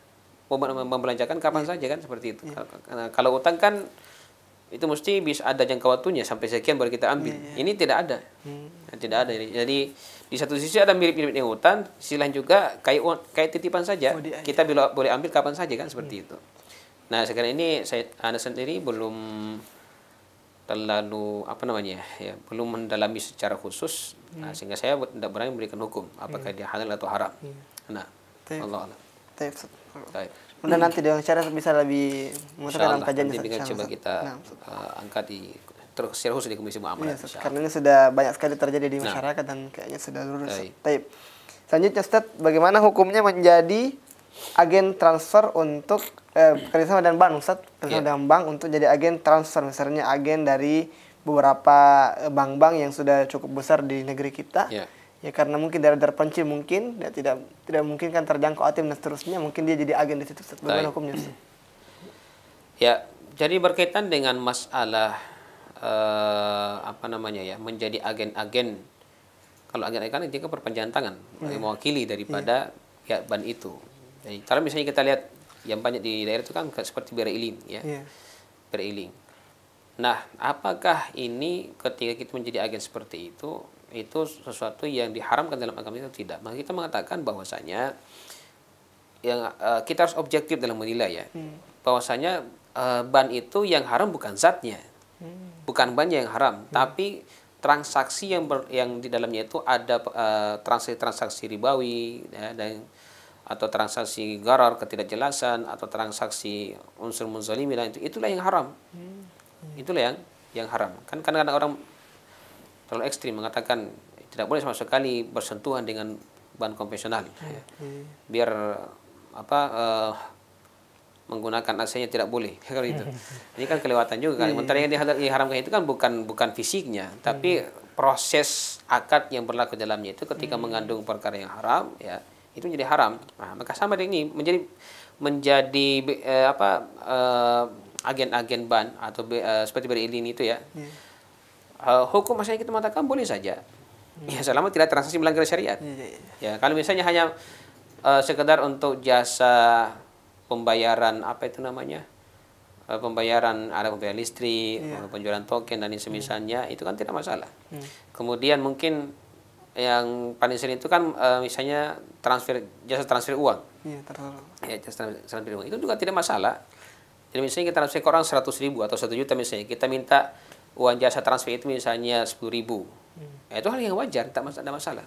Membelanjakan kapan saja kan seperti itu. Karena kalau utang kan itu mesti bisa ada jangka waktunya sampai sekian baru kita ambil. Ini tidak ada. Tidak ada. Jadi di satu sisi ada mirip-mirip dengan utang, di sisi lain juga kayak titipan saja. Kita boleh ambil kapan saja kan seperti itu. Nah, sekarang ini Anda sendiri belum terlalu belum mendalami secara khusus. Nah, sehingga saya tidak berani memberikan hukum apakah dia halal atau haram. Nah, Allah Allah. Baik. Kemudian nanti Dewan Syariah bisa lebih mengatakan dalam kajian nanti coba kita angkat secara khusus di Komisi Muamalah. Karena ini sudah banyak sekali terjadi di masyarakat dan kayaknya sudah lurus. Baik. Selanjutnya Ustaz, bagaimana hukumnya menjadi agen transfer untuk kerjasama dengan bank Ustaz? Kerjasama dengan bank untuk jadi agen transfer, misalnya agen dari beberapa bank-bank yang sudah cukup besar di negeri kita. Ya karena mungkin daerah terpencil mungkin ya, tidak mungkin kan terjangkau ATM dan seterusnya, mungkin dia jadi agen di situ. Bagaimana hukumnya? Ya, jadi berkaitan dengan masalah menjadi agen-agen. Kalau agen-agen itu kan perpanjangan tangan, mewakili daripada pihak bank itu. Jadi kalau misalnya kita lihat yang banyak di daerah itu kan seperti berailing ya. Berailing. Nah, apakah ini ketika kita menjadi agen seperti itu sesuatu yang diharamkan dalam agama itu? Tidak. Maka kita mengatakan bahwasanya yang kita harus objektif dalam menilai ya. Bahwasanya ban itu yang haram bukan zatnya. Bukan bannya yang haram, tapi transaksi yang di dalamnya itu ada transaksi ribawi ya, dan atau transaksi gharar, ketidakjelasan, atau transaksi unsur menzalimi, dan itulah yang haram. Itulah yang haram. Kan kadang-kadang orang terlalu ekstrim mengatakan tidak boleh sama sekali bersentuhan dengan bahan konvensional. Ya. Biar menggunakan AC-nya tidak boleh kalau itu. Ini kan kelewatan juga kan. Sementara yang diharamkan itu kan bukan fisiknya, tapi proses akad yang berlaku dalamnya itu ketika mengandung perkara yang haram ya, itu menjadi haram. Nah, maka sama dengan ini menjadi agen-agen ban atau seperti berailing itu ya. Hukum maksudnya kita mengatakan boleh saja. Ya selama tidak transaksi melanggar syariat. Ya kalau misalnya hanya sekedar untuk jasa pembayaran pembayaran ada pembayaran listrik, penjualan token dan semisalnya, itu kan tidak masalah. Kemudian mungkin yang paling sering itu kan misalnya jasa transfer uang. Jasa transfer uang itu juga tidak masalah. Jadi misalnya kita transfer ke orang 100.000 atau 1 juta misalnya, kita minta uang jasa transfer itu misalnya 10.000. Itu hal yang wajar, tidak masalah.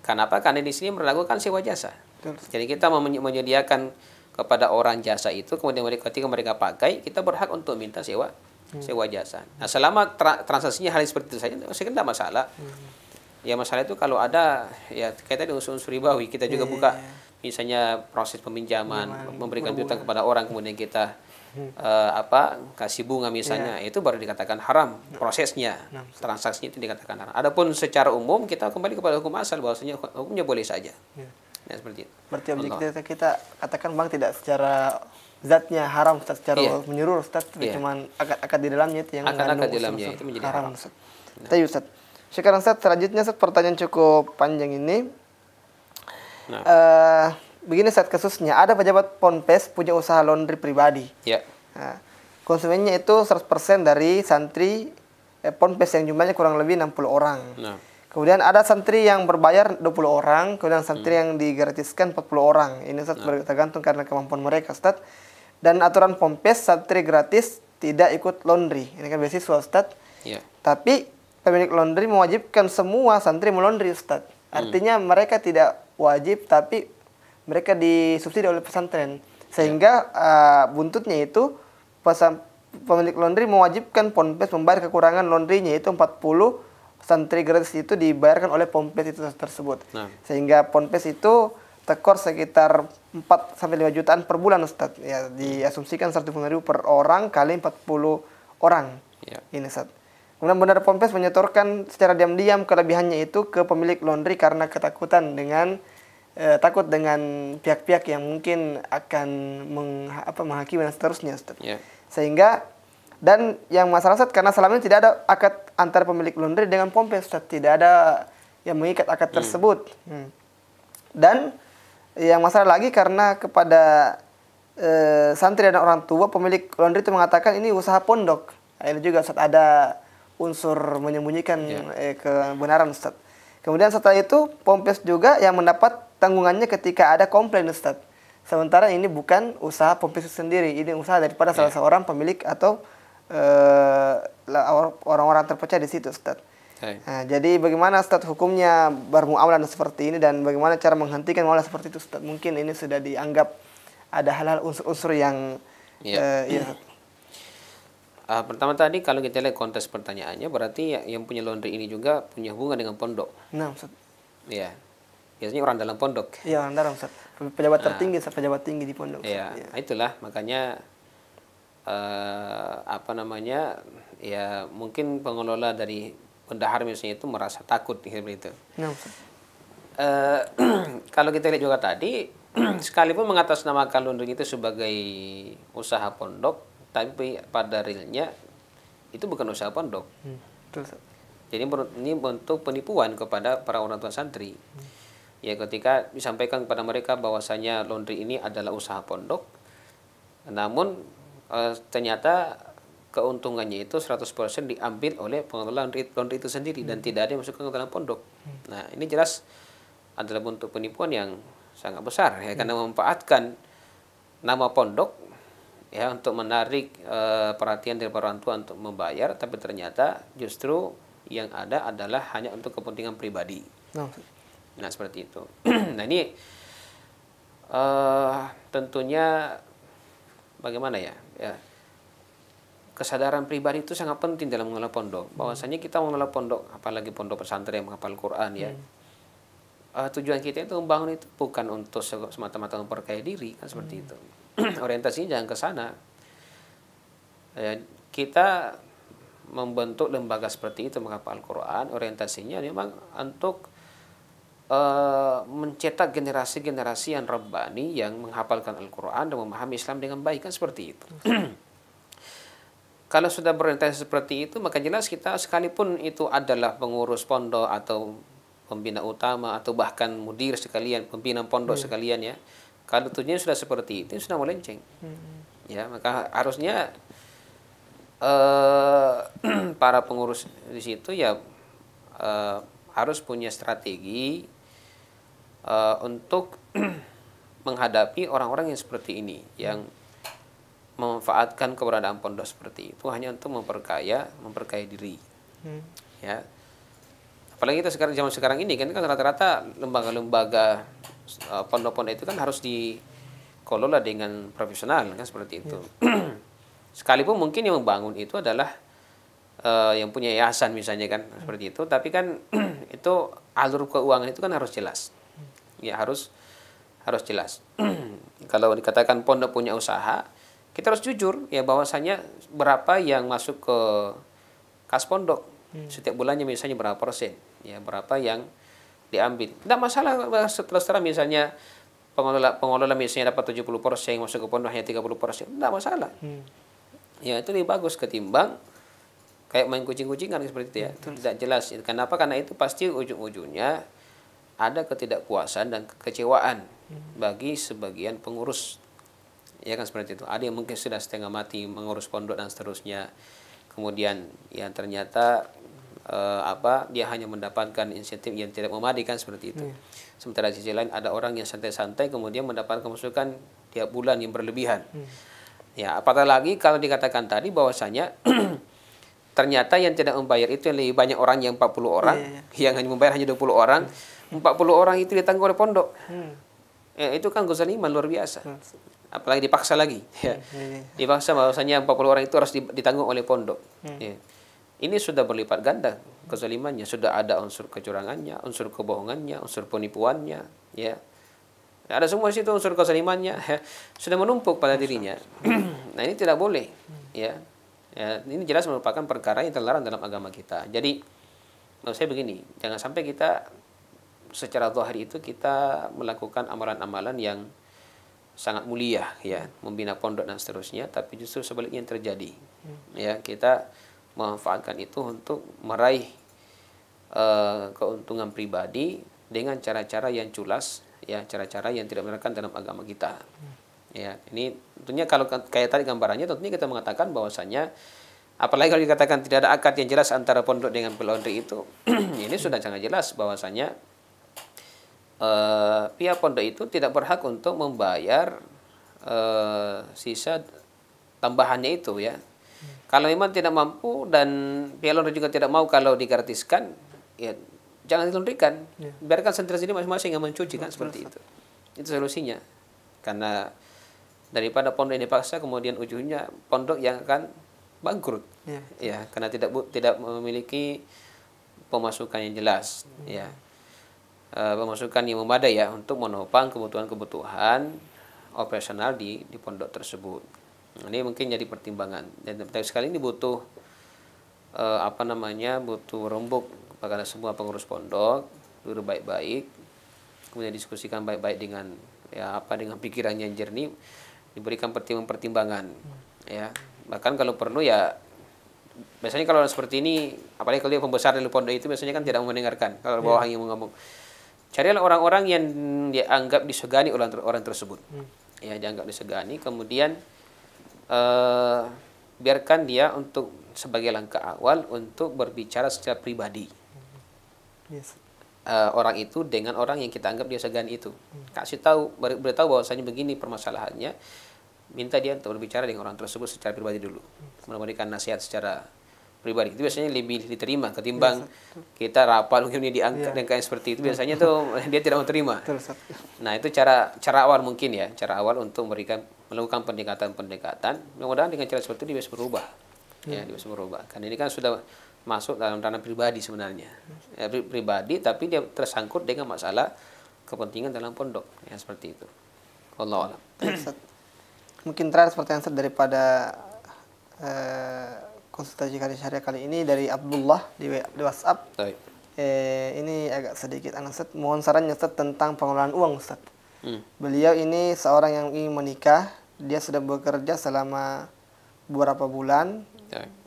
Kenapa? Karena di sini melakukan sewa jasa. Jadi kita menyediakan kepada orang jasa itu, kemudian ketika mereka pakai, kita berhak untuk minta sewa jasa. Nah, selama transaksinya hal seperti itu saja, saya tidak masalah. Ya masalah itu kalau ada ya kaitan dengan unsur ribawi, kita juga buka misalnya proses peminjaman, memberikan piutang kepada orang, kemudian kita kasih bunga misalnya, itu baru dikatakan haram prosesnya, transaksinya itu dikatakan haram. Adapun secara umum kita kembali kepada hukum asal, bahwasanya hukumnya boleh saja. Ya, seperti itu. Berarti objektif kita katakan bank tidak secara zatnya haram, secara menyeluruh, cuma akad di dalamnya itu yang akad di dalamnya itu menjadi haram. Ustaz. Sekarang Ustaz, selanjutnya Ustaz, pertanyaan cukup panjang ini. Nah. Begini saat kasusnya, ada pejabat ponpes punya usaha laundry pribadi. Ya. Nah, konsumennya itu 100% dari santri ponpes yang jumlahnya kurang lebih 60 orang. Nah. Kemudian ada santri yang berbayar 20 orang, kemudian santri yang digratiskan 40 orang. Ini Ustaz tergantung karena kemampuan mereka, Ustaz. Dan aturan ponpes santri gratis tidak ikut laundry. Ini kan beasiswa, Ustaz. Ya. Tapi pemilik laundry mewajibkan semua santri melaundry, Ustaz. Artinya mereka tidak wajib, tapi mereka disubsidi oleh pesantren. Sehingga buntutnya itu pemilik laundry mewajibkan ponpes membayar kekurangan laundrynya itu 40 santri gratis itu dibayarkan oleh ponpes itu tersebut. Nah. Sehingga ponpes itu tekor sekitar 4-5 jutaan per bulan, Ustaz. Ya, diasumsikan 150.000 per orang kali 40 orang. Ya. Ini, Ustaz. Kemudian benar ponpes menyetorkan secara diam-diam kelebihannya itu ke pemilik laundry karena ketakutan dengan takut dengan pihak-pihak yang mungkin akan menghakimi dan seterusnya, Ustaz. Ya. Sehingga dan yang masalah, Ustaz, karena selama ini tidak ada akad antara pemilik laundry dengan ponpes, Ustaz. Tidak ada yang mengikat akad tersebut. Dan yang masalah lagi karena kepada santri dan orang tua, pemilik laundry itu mengatakan ini usaha pondok. Ini juga, Ustaz, ada unsur menyembunyikan kebenaran, Ustaz. Kemudian setelah itu ponpes juga yang mendapat tanggungannya ketika ada komplain, Ustaz. Sementara ini bukan usaha ponpes itu sendiri, ini usaha daripada salah seorang pemilik atau orang-orang terpercaya di situ, Ustaz. Nah, jadi bagaimana, Ustaz, hukumnya bermuamalah seperti ini dan bagaimana cara menghentikan muamalah seperti itu, Ustaz? Mungkin ini sudah dianggap ada hal-hal unsur-unsur yang pertama tadi kalau kita lihat konteks pertanyaannya, berarti yang punya laundry ini juga punya hubungan dengan pondok. Nah, Ustaz. Iya. Biasanya orang dalam pondok. Iya, orang dalam, Ustaz. Pejabat tertinggi, pejabat tinggi di pondok. Iya, itulah makanya ya mungkin pengelola dari bendahara misalnya itu merasa takut seperti itu. Nah, Ustaz. Kalau kita lihat juga tadi, sekalipun mengatasnamakan laundry itu sebagai usaha pondok, tapi pada realnya itu bukan usaha pondok. Betul, Ustaz. Jadi ini bentuk penipuan kepada para orang tua santri. Ya, ketika disampaikan kepada mereka bahwasanya laundry ini adalah usaha pondok, namun ternyata keuntungannya itu 100% diambil oleh pengelola laundry itu sendiri dan tidak ada yang masuk ke dalam pondok. Nah, ini jelas adalah bentuk penipuan yang sangat besar ya, karena memanfaatkan nama pondok ya untuk menarik perhatian dari orang tua untuk membayar, tapi ternyata justru yang ada adalah hanya untuk kepentingan pribadi. Nah, seperti itu. Nah, ini tentunya bagaimana ya? Kesadaran pribadi itu sangat penting dalam mengelola pondok. Bahwasanya kita mengelola pondok, apalagi pondok pesantren yang menghafal Quran ya. Tujuan kita itu membangun itu bukan untuk semata-mata memperkaya diri, kan seperti itu. Orientasinya jangan ke sana. Kita membentuk lembaga seperti itu menghafal Quran, orientasinya memang untuk mencetak generasi-generasi yang rabbani yang menghafalkan Al-Quran dan memahami Islam dengan baik, kan seperti itu. Kalau sudah berorientasi seperti itu, maka jelas kita sekalipun itu adalah pengurus pondok atau pembina utama atau bahkan mudir sekalian, pembina pondok sekalian ya, kalau tujuannya sudah seperti itu sudah melenceng. Ya, maka harusnya para pengurus di situ ya harus punya strategi untuk menghadapi orang-orang yang seperti ini, yang memanfaatkan keberadaan pondok seperti itu hanya untuk memperkaya diri. Ya. Apalagi kita zaman sekarang ini kan rata-rata lembaga-lembaga pondok-pondok itu kan harus dikelola dengan profesional, kan seperti itu. Sekalipun mungkin yang membangun itu adalah yang punya yayasan misalnya, kan seperti itu, tapi kan itu alur keuangan itu kan harus jelas. Ya, harus jelas. Kalau dikatakan pondok punya usaha, kita harus jujur ya bahwasanya berapa yang masuk ke kas pondok setiap bulannya, misalnya berapa persen, ya berapa yang diambil. Tidak masalah setelah misalnya pengelola misalnya dapat 70% masuk ke pondok hanya 30%, tidak masalah. Ya, itu lebih bagus ketimbang kayak main kucing-kucingan seperti itu ya. Itu tidak jelas. Kenapa? Karena itu pasti ujung-ujungnya ada ketidakpuasan dan kekecewaan bagi sebagian pengurus. Ya kan seperti itu. Ada yang mungkin sudah setengah mati mengurus pondok dan seterusnya. Kemudian yang ternyata dia hanya mendapatkan insentif yang tidak memadai kan seperti itu. Sementara di sisi lain ada orang yang santai-santai kemudian mendapatkan masukan tiap bulan yang berlebihan. Ya, apatah lagi kalau dikatakan tadi bahwasanya ternyata yang tidak membayar itu yang lebih banyak orang, yang 40 orang, yang hanya membayar hanya 20 orang, 40 orang itu ditanggung oleh pondok. Ya, itu kan kezaliman luar biasa. Apalagi dipaksa lagi. Ya. Dipaksa bahwasanya 40 orang itu harus ditanggung oleh pondok. Ya. Ini sudah berlipat ganda kezalimannya, sudah ada unsur kecurangannya, unsur kebohongannya, unsur penipuannya, ya. Ada semua situ unsur kezalimannya, ya. Sudah menumpuk pada dirinya. Nah, ini tidak boleh, ya. Ya, ini jelas merupakan perkara yang terlarang dalam agama kita. Jadi, menurut saya begini, jangan sampai kita secara zahir itu kita melakukan amalan-amalan yang sangat mulia, ya, membina pondok dan seterusnya, tapi justru sebaliknya yang terjadi. Ya, kita memanfaatkan itu untuk meraih keuntungan pribadi dengan cara-cara yang culas, ya, cara-cara yang tidak benarkan dalam agama kita. Ya, ini tentunya kalau kayak tadi gambarannya, tentunya kita mengatakan bahwasanya apalagi kalau dikatakan tidak ada akad yang jelas antara pondok dengan pelaundry itu, ini sudah sangat jelas bahwasanya pihak pondok itu tidak berhak untuk membayar sisa tambahannya itu, ya. Kalau memang tidak mampu dan pihak laundry juga tidak mau kalau digratiskan, ya jangan dilundrikan. Biarkan sendiri sini masing-masing yang mencuci kan seperti itu. Itu solusinya. Karena daripada pondok ini dipaksa kemudian ujungnya pondok yang akan bangkrut. Ya, karena tidak memiliki pemasukan yang jelas, ya. Pemasukan yang memadai, ya, untuk menopang kebutuhan-kebutuhan operasional di pondok tersebut. Ini mungkin jadi pertimbangan. Dan sekali ini butuh butuh rembuk kepada semua pengurus pondok, duduk baik-baik, kemudian diskusikan baik-baik dengan dengan pikiran yang jernih, diberikan pertimbangan-pertimbangan, ya. Bahkan kalau perlu, ya, biasanya kalau seperti ini, apalagi kalau dia pembesar dari pondok itu biasanya kan tidak mendengarkan kalau bawah yang ngomong. Carilah orang-orang yang dianggap disegani oleh orang tersebut. Ya, dianggap disegani, kemudian biarkan dia untuk sebagai langkah awal untuk berbicara secara pribadi. Orang itu dengan orang yang kita anggap dia segani itu. Kasih tahu, beritahu bahwasanya begini permasalahannya. Minta dia untuk berbicara dengan orang tersebut secara pribadi dulu. Memberikan nasihat secara pribadi. Itu biasanya lebih diterima ketimbang kita rapal mungkin dia diangkat dan kayak seperti itu. Biasanya tuh dia tidak mau terima. Nah, itu cara awal mungkin, ya, cara awal untuk melakukan pendekatan. Mudah-mudahan dengan cara seperti itu dia bisa berubah. Ya, dia bisa berubah. Karena ini kan sudah masuk dalam ranah pribadi sebenarnya. Ya, pribadi tapi dia tersangkut dengan masalah kepentingan dalam pondok. Ya, seperti itu. Wallahu a'lam. Mungkin terakhir pertanyaan daripada konsultasi kajian syariah kali ini dari Abdullah di WhatsApp. Ini agak sedikit aneh, Ustaz. Mohon sarannya, Ustaz, tentang pengelolaan uang, Ustaz. Beliau ini seorang yang ingin menikah. Dia sudah bekerja selama beberapa bulan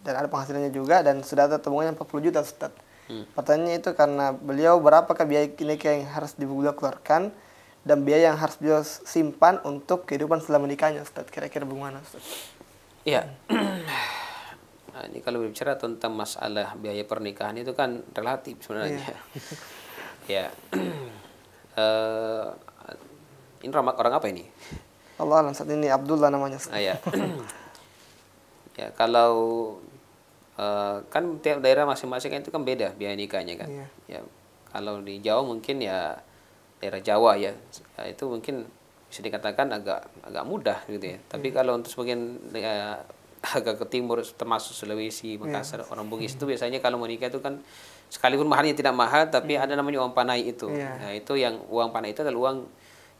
dan ada penghasilannya juga, dan sudah ada tabungannya 40 juta, Ustaz. Pertanyaannya itu karena beliau, berapakah biaya nikah yang harus beliau keluarkan dan biaya yang harus beliau simpan untuk kehidupan setelah menikahnya, Ustaz? Kira-kira bagaimana, Ustaz? Iya. Nah, ini kalau berbicara tentang masalah biaya pernikahan itu kan relatif sebenarnya. Ya. Ini orang apa ini? Allah alam, saat ini Abdullah namanya. Ya. Ya, kalau kan tiap daerah masing-masing itu kan beda biaya nikahnya kan. Ya. Kalau di Jawa mungkin ya daerah Jawa, ya, itu mungkin bisa dikatakan agak mudah gitu, ya. Tapi kalau untuk sebagian agak ke timur termasuk Sulawesi, Makassar, orang Bugis itu biasanya kalau menikah itu kan sekalipun mahalnya tidak mahal, tapi ada namanya uang panai itu. Nah, itu yang uang panai itu adalah uang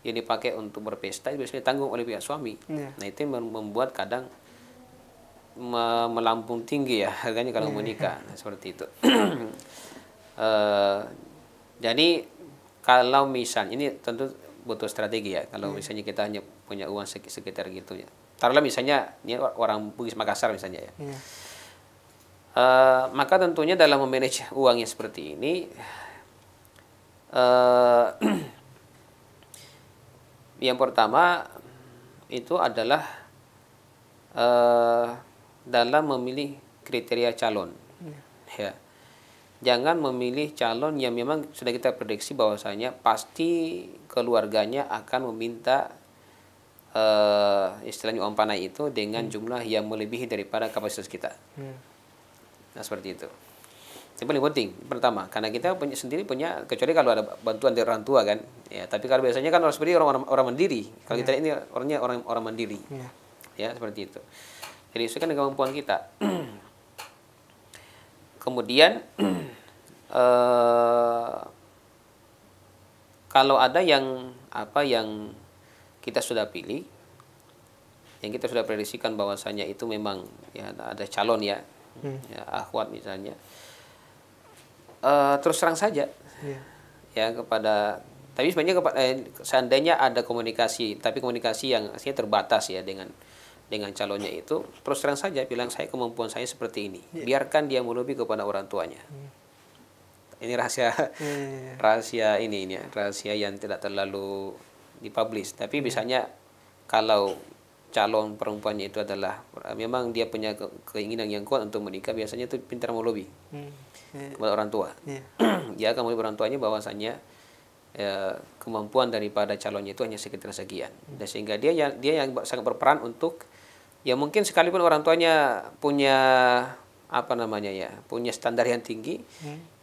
yang dipakai untuk berpesta, itu biasanya ditanggung oleh pihak suami. Nah, itu yang membuat kadang melambung tinggi, ya, harganya kalau menikah. Nah, seperti itu. Jadi kalau misalnya ini tentu butuh strategi, ya. Kalau misalnya kita hanya punya uang sekitar gitu, ya. Taruhlah misalnya ini orang Bugis Makassar misalnya, ya. Maka tentunya dalam memanage uangnya seperti ini, Eh, yang pertama itu adalah dalam memilih kriteria calon. Ya. Jangan memilih calon yang memang sudah kita prediksi bahwasanya pasti keluarganya akan meminta istilahnya uang panai itu dengan jumlah yang melebihi daripada kapasitas kita. Nah, seperti itu. Yang paling penting pertama, karena kita punya kecuali kalau ada bantuan dari orang tua kan, ya. Tapi kalau biasanya kan orang seperti orang mandiri. Kalau kita ini orangnya orang mandiri, ya seperti itu. Jadi itu kan kemampuan kita. Kemudian kalau ada yang kita sudah pilih, yang kita sudah prediksikan bahwasanya itu memang ya ada calon ya, akhwat misalnya. Terus terang saja ya kepada, tapi sebenarnya seandainya ada komunikasi, tapi komunikasi yang artinya terbatas ya dengan calonnya itu, terus terang saja bilang saya kemampuan saya seperti ini, biarkan dia melobi kepada orang tuanya. Ini rahasia rahasia rahasia yang tidak terlalu dipublish, tapi misalnya kalau calon perempuannya itu adalah memang dia punya keinginan yang kuat untuk menikah, biasanya itu pintar melobi kepada orang tua. Dia akan melobi orang tuanya bahwasanya kemampuan daripada calonnya itu hanya sekian, dan sehingga dia yang sangat berperan untuk ya mungkin sekalipun orang tuanya punya punya standar yang tinggi,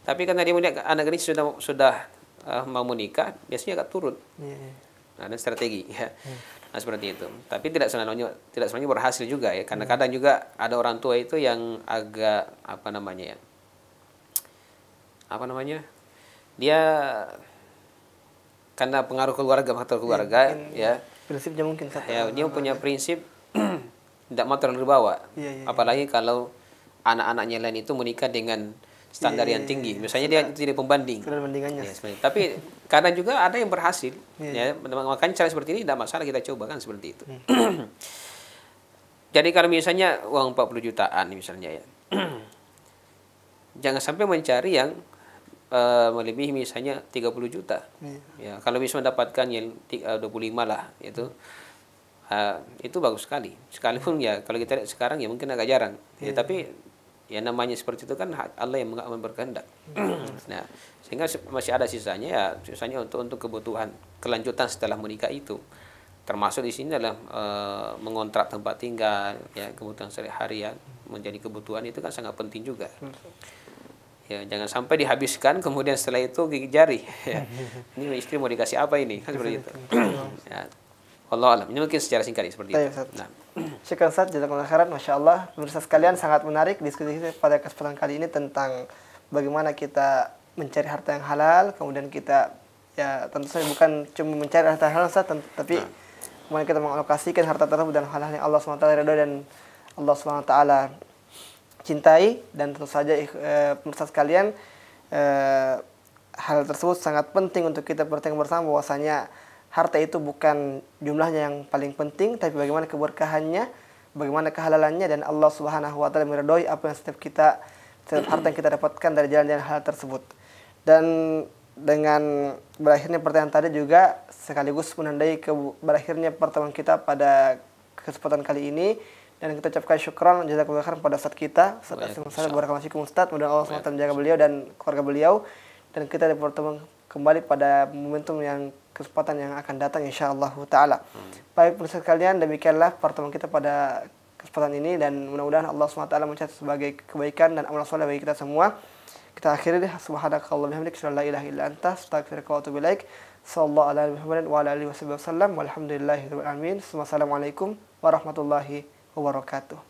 tapi karena dia melihat anak ini sudah mau menikah, biasanya agak turun. Ada strategi ya. Nah, seperti itu. Tapi tidak semuanya berhasil juga ya, karena kadang juga ada orang tua itu yang agak dia karena pengaruh keluarga, faktor keluarga ya. Prinsipnya mungkin ya, dia punya prinsip tidak mau terlalu dibawa. Apalagi kalau anak-anaknya lain itu menikah dengan standar yang tinggi, misalnya dia tidak pembanding. Ya, tapi kadang juga ada yang berhasil. Ya, makanya cara seperti ini tidak masalah kita coba kan seperti itu. Jadi kalau misalnya uang 40 jutaan misalnya ya, jangan sampai mencari yang melebihi misalnya 30 juta. Ya, kalau bisa mendapatkan yang 25 lah itu bagus sekali. Sekalipun ya kalau kita lihat sekarang ya mungkin agak jarang. Ya, tapi ya namanya seperti itu kan Allah yang berkehendak. Nah, sehingga masih ada sisanya untuk kebutuhan kelanjutan setelah menikah itu. Termasuk di sini adalah mengontrak tempat tinggal, ya kebutuhan sehari-hari menjadi kebutuhan itu kan sangat penting juga. Ya, jangan sampai dihabiskan kemudian setelah itu gigit jari. Ya. Ini istri mau dikasih apa ini? Kan seperti itu. Ya. Allah alam. Ini mungkin secara singkat seperti itu. Nah. Syukran Ustaz, jazakallahu khairan. Masya Allah, pemirsa sekalian, sangat menarik diskusi kita pada kesempatan kali ini tentang bagaimana kita mencari harta yang halal. Kemudian kita ya tentu saja bukan cuma mencari harta yang halal Ustaz, tapi bagaimana kita mengalokasikan harta tersebut dan hal-hal yang Allah SWT ridho dan Allah SWT cintai. Dan tentu saja pemirsa sekalian, hal tersebut sangat penting untuk kita perhatikan bersama, bahwasanya harta itu bukan jumlahnya yang paling penting, tapi bagaimana keberkahannya, bagaimana kehalalannya, dan Allah Subhanahu wa taala meridhoi apa yang setiap harta yang kita dapatkan dari jalan-jalan hal tersebut. Dan dengan berakhirnya pertanyaan tadi juga sekaligus menandai berakhirnya pertemuan kita pada kesempatan kali ini, dan kita ucapkan syukran jazakallahu khairan pada Ustaz kita, Ustaz Asy-Syafi'i. Barakallahu fikum Ustaz, mudah Allah SWT menjaga beliau dan keluarga beliau, dan kita bertemu kembali pada momentum yang kesempatan yang akan datang insyaallah taala. Baik pemirsa sekalian, demikianlah pertemuan kita pada kesempatan ini, dan mudah-mudahan Allah SWT mencatat sebagai kebaikan dan amal soleh bagi kita semua. Kita akhiri subhanakallahumma wa bihamdika asyhadu an la ilaha illa anta astaghfiruka wa atubu ilaik. Sallallahu alaihi Muhammadin wa ala alihi wasallam. Walhamdulillahirabbil alamin. Wassalamualaikum warahmatullahi wabarakatuh.